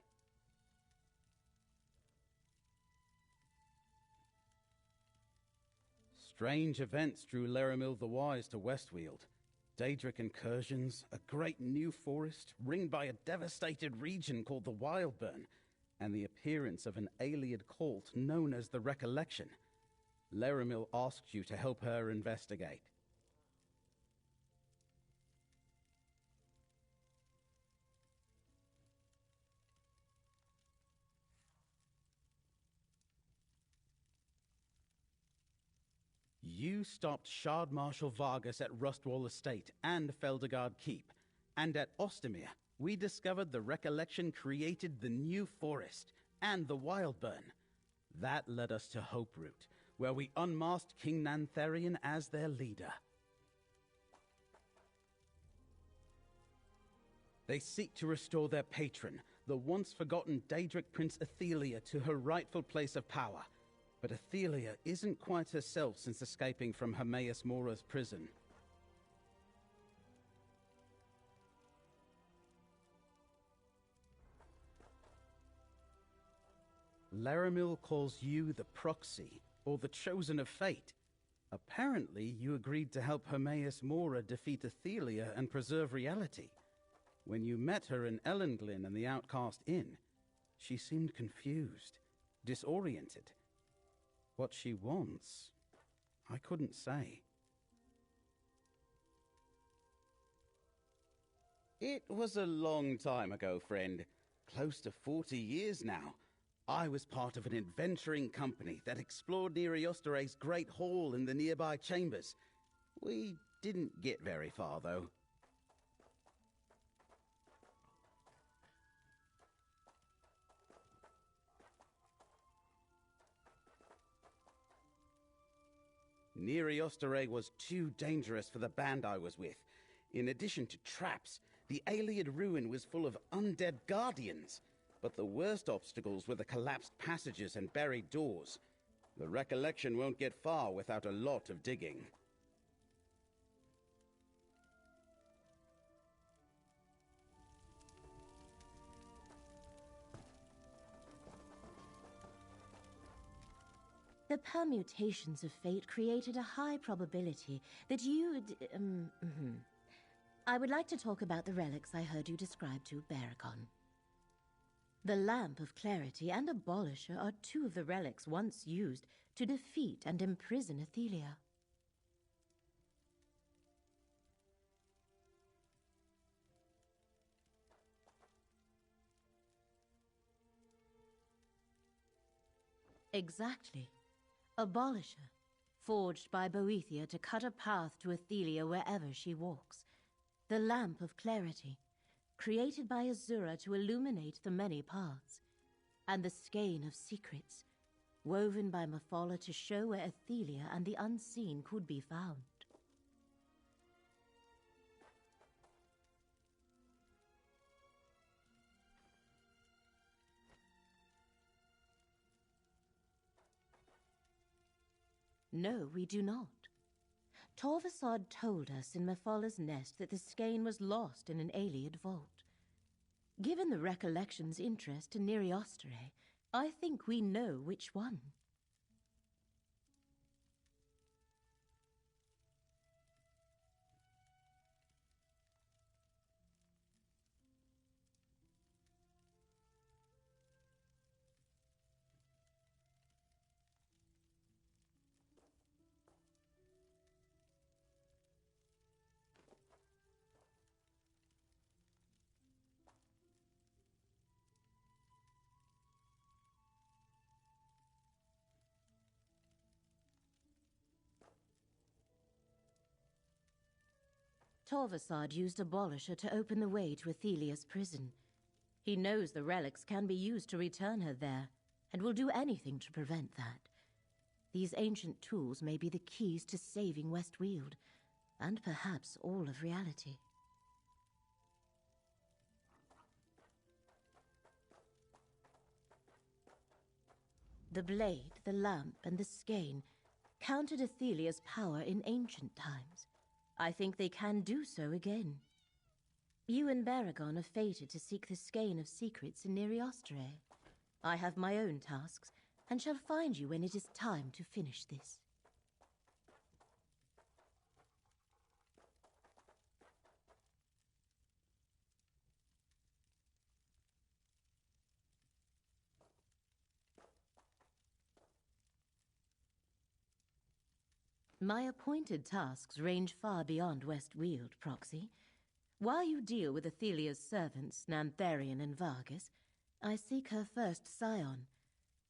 Strange events drew Laramil the Wise to Westweald. Daedric incursions, a great new forest, ringed by a devastated region called the Wildburn, and the appearance of an Ayleid cult known as the Recollection. Laramil asked you to help her investigate. You stopped Shard Marshal Vargas at Rustwall Estate and Feldergard Keep, and at Ostermere, we discovered the Recollection created the New Forest and the Wildburn. That led us to Hope Route, where we unmasked King Nantharian as their leader. They seek to restore their patron, the once-forgotten Daedric Prince Athelia, to her rightful place of power. But Athelia isn't quite herself since escaping from Hermaeus Mora's prison. Laramil calls you the Proxy, or the Chosen of Fate. Apparently, you agreed to help Hermaeus Mora defeat Athelia and preserve reality. When you met her in Ellenglyn and the Outcast Inn, she seemed confused, disoriented. What she wants, I couldn't say. It was a long time ago, friend. Close to 40 years now. I was part of an adventuring company that explored Neri Osterei's Great Hall in the nearby chambers. We didn't get very far, though. Neri Osterei was too dangerous for the band I was with. In addition to traps, the Ayleid ruin was full of undead guardians. But the worst obstacles were the collapsed passages and buried doors. The Recollection won't get far without a lot of digging.
The permutations of fate created a high probability that you'd... I would like to talk about the relics I heard you describe to Barracon. The Lamp of Clarity and Abolisher are two of the relics once used to defeat and imprison Athelia. Exactly. Abolisher, forged by Boethia to cut a path to Athelia wherever she walks. The Lamp of Clarity, created by Azura to illuminate the many paths. And the Skein of Secrets, woven by Mephala to show where Athelia and the Unseen could be found. No, we do not. Torvasad told us in Mephala's nest that the skein was lost in an Ayleid vault. Given the Recollection's interest in Neri Osterei, I think we know which one. Torvasad used Abolisher to open the way to Athelia's prison. He knows the relics can be used to return her there, and will do anything to prevent that. These ancient tools may be the keys to saving Westweald, and perhaps all of reality. The blade, the lamp, and the skein countered Athelia's power in ancient times. I think they can do so again. You and Baragon are fated to seek the skein of secrets in Neriostre. I have my own tasks, and shall find you when it is time to finish this. My appointed tasks range far beyond Westweald, Proxy. While you deal with Athelia's servants, Nantharian and Vargas, I seek her first scion,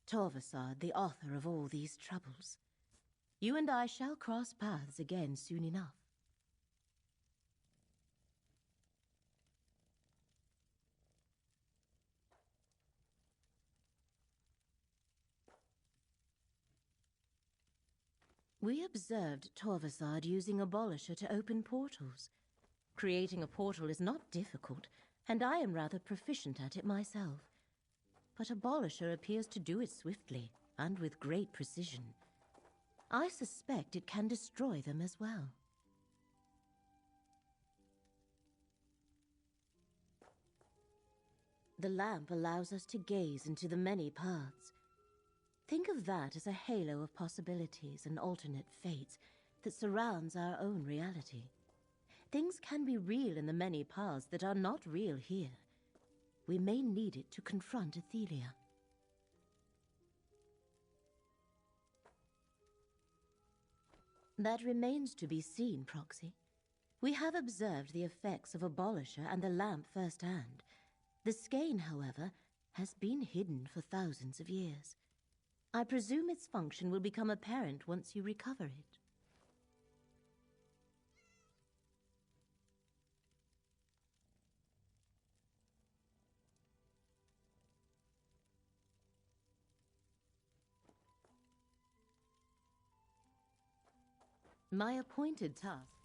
Torvasad, the author of all these troubles. You and I shall cross paths again soon enough. We observed Torvasad using Abolisher to open portals. Creating a portal is not difficult, and I am rather proficient at it myself. But Abolisher appears to do it swiftly, and with great precision. I suspect it can destroy them as well. The lamp allows us to gaze into the many paths. Think of that as a halo of possibilities and alternate fates that surrounds our own reality. Things can be real in the many paths that are not real here. We may need it to confront Athelia. That remains to be seen, Proxy. We have observed the effects of Abolisher and the lamp firsthand. The skein, however, has been hidden for thousands of years. I presume its function will become apparent once you recover it. My appointed task.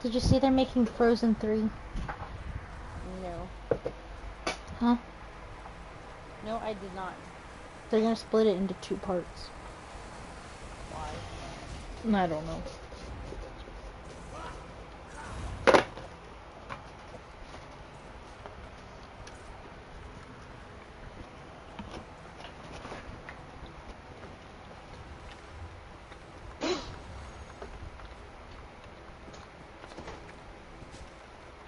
Did you see they're making Frozen 3?
No.
Huh?
No, I did not.
They're gonna split it into 2 parts.
Why?
I don't know.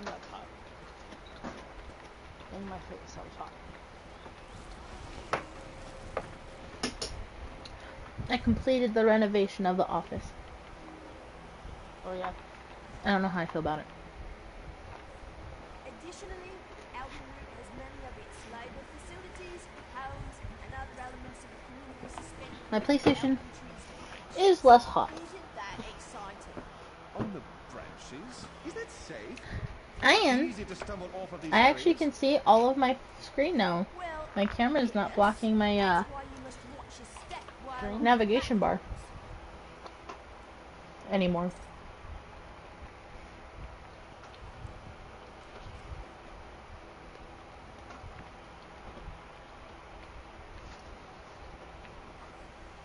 That's hot. In my face, so hot.
I completed the renovation of the office.
Oh yeah.
I don't know how I feel about it.
Additionally, Eldenwood has many of its labor facilities, homes, and other elements of the community suspended.
My PlayStation is less hot.
Isn't that exciting?
On the branches? Is that safe?
I am.
Easy to stumble off of these
I actually
areas.
can see all of my screen now. My camera is not blocking my navigation bar anymore.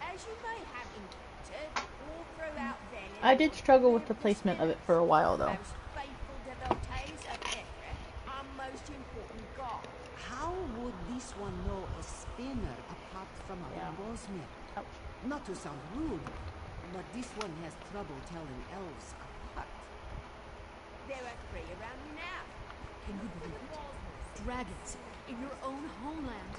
As you may have encountered all throughout Velen,
I did struggle with the placement of it for a while though.
most faithful devotees of Ethra, our most important god.
How would this one know a spinner apart from a bombosmith? Not to sound rude, but this one has trouble telling elves apart.
There are 3 around you now.
Can you believe it? Dragons in your own homeland.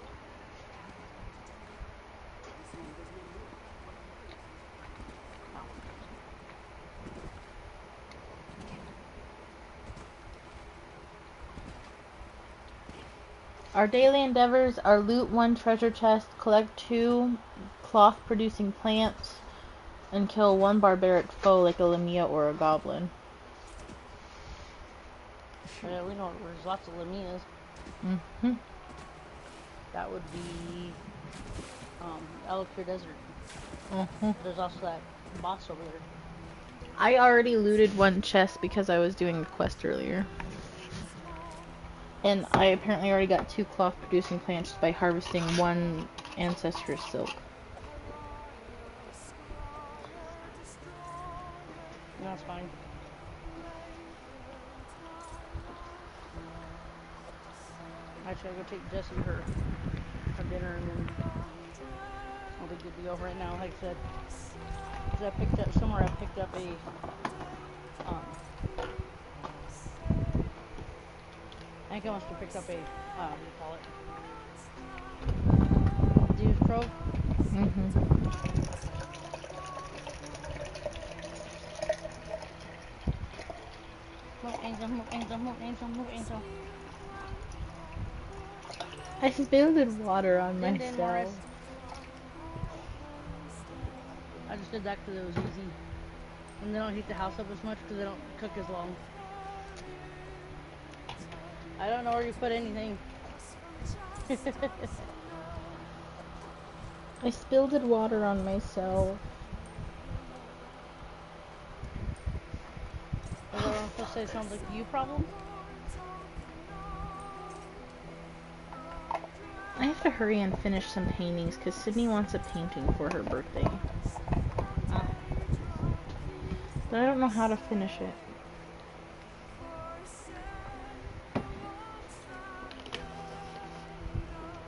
Our daily endeavors are loot 1 treasure chest, collect 2 cloth producing plants, and kill 1 barbaric foe like a Lamia or a goblin.
Yeah, we know there's lots of Lamias.
Mm-hmm.
That would be Ellicure Desert.
Mm-hmm.
There's also that boss over there.
I already looted 1 chest because I was doing the quest earlier. And I apparently already got 2 cloth producing plants by harvesting 1 ancestral silk.
That's fine. Actually, I'll go take Jessie her dinner and then I'll be good to go right now. Like I said, 'cause I picked up somewhere. I picked up a I think I must have picked up a what do you call it? Deer's Probe. Move, Angel, move, Angel, move, Angel, move, Angel.
I spilled water on
Din,
myself.
Morris. I just did that because it was easy. And they don't heat the house up as much because they don't cook as long. I don't know where you put anything.
I spilled water on myself.
Is that what I'm supposed to say? Sounds like you problem?
I have to hurry and finish some paintings because Sydney wants a painting for her birthday. But I don't know how to finish it.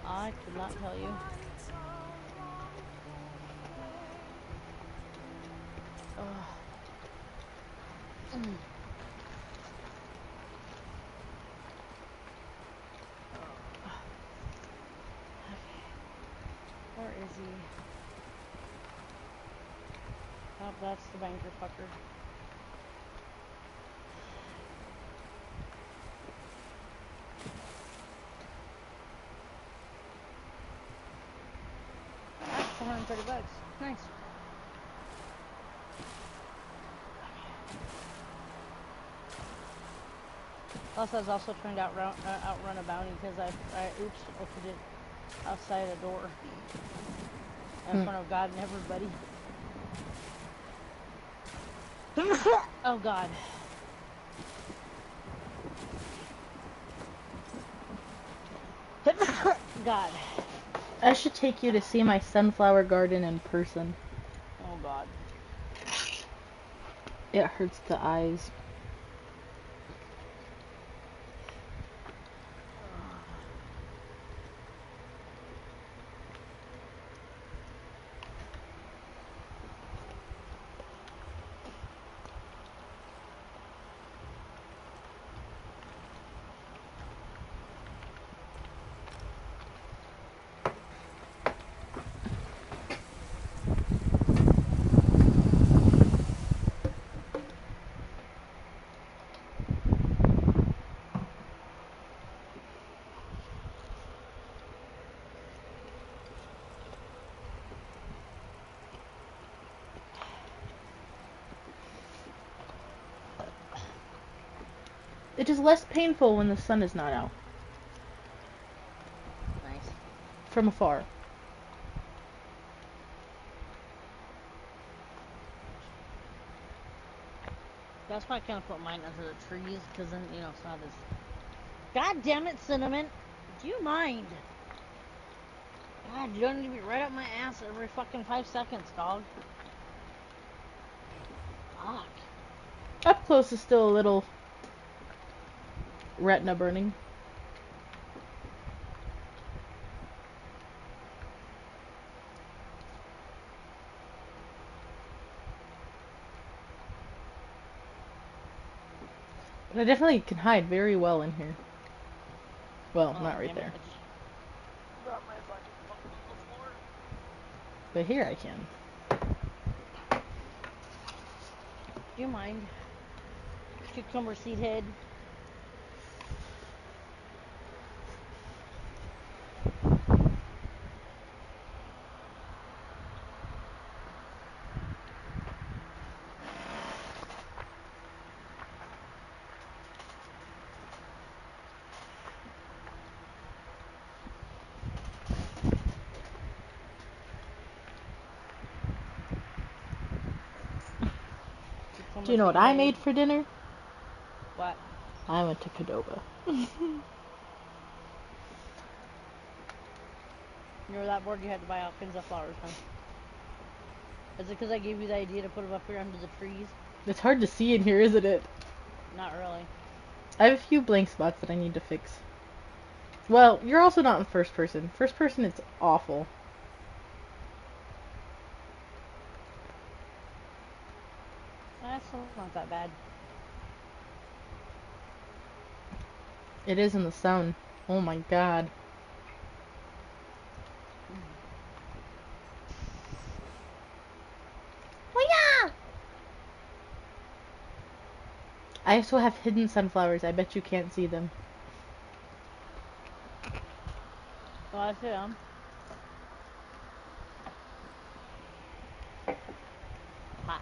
I could not tell you. Where is he? Oh, that's the banker fucker. That's $430. Nice. Also, I was also trying to outrun a bounty because I oops opened it outside a door in front of God and everybody. Oh God. God.
I should take you to see my sunflower garden in person.
Oh God.
It hurts the eyes. It is less painful when the sun is not out.
Nice.
From afar.
That's why I kind of put mine under the trees, because then, you know, it's not as... God damn it, Cinnamon! Do you mind? God, you don't need to be right up my ass every fucking 5 seconds, dog. Fuck.
Up close is still a little retina burning. But I definitely can hide very well in here. Well, not right there. But here I can.
Do you mind? Cucumber seed head.
Do you know what I made for dinner?
What?
I went to Qdoba.
You were that bored you had to buy all kinds of flowers, huh? Is it because I gave you the idea to put them up here under the trees?
It's hard to see in here, isn't it?
Not really.
I have a few blank spots that I need to fix. Well, you're also not in first person. First person, it's awful.
That's not that bad.
It is in the sun. Oh my god. I also have hidden sunflowers. I bet you can't see them.
Oh, I see them. Hot.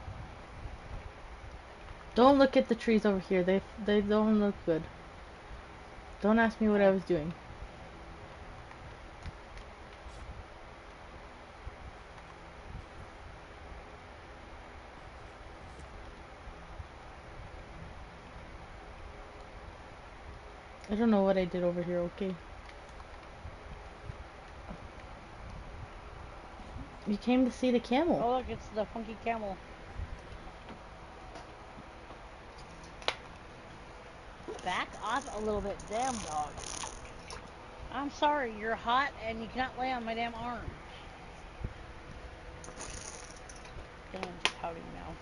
Don't look at the trees over here. They don't look good. Don't ask me what I was doing. I don't know what I did over here, okay? You came to see the camel.
Oh look, it's the funky camel. Back off a little bit, damn dog. I'm sorry, you're hot and you cannot lay on my damn arm. Getting into pouting now.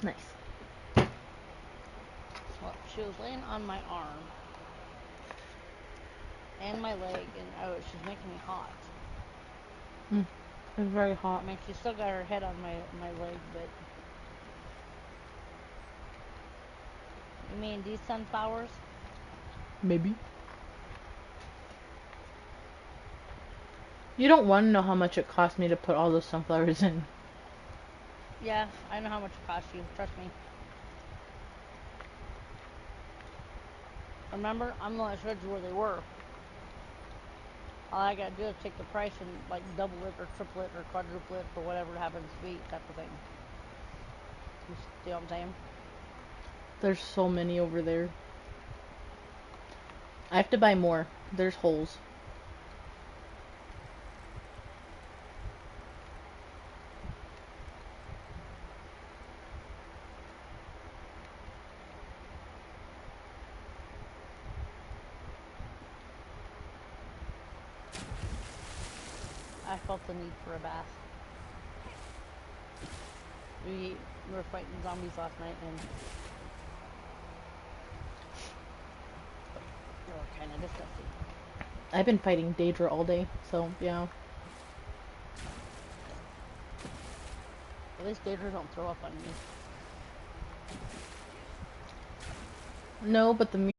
Nice.
Well, she was laying on my arm and my leg, and oh, she's making me hot.
It's very hot.
I mean, she still got her head on my leg, but... You mean these sunflowers?
Maybe. You don't want to know how much it cost me to put all those sunflowers in.
Yeah, I know how much it cost you. Trust me. Remember, I'm the one that showed you where they were. All I gotta do is take the price and like double it or triple it or quadruple it for whatever it happens to be, type of thing. You see what I'm saying?
There's so many over there. I have to buy more. There's holes.
I felt the need for a bath. We were fighting zombies last night and they were kind of disgusting.
I've been fighting Daedra all day, so yeah.
At least Daedra don't throw up on me.
No, but the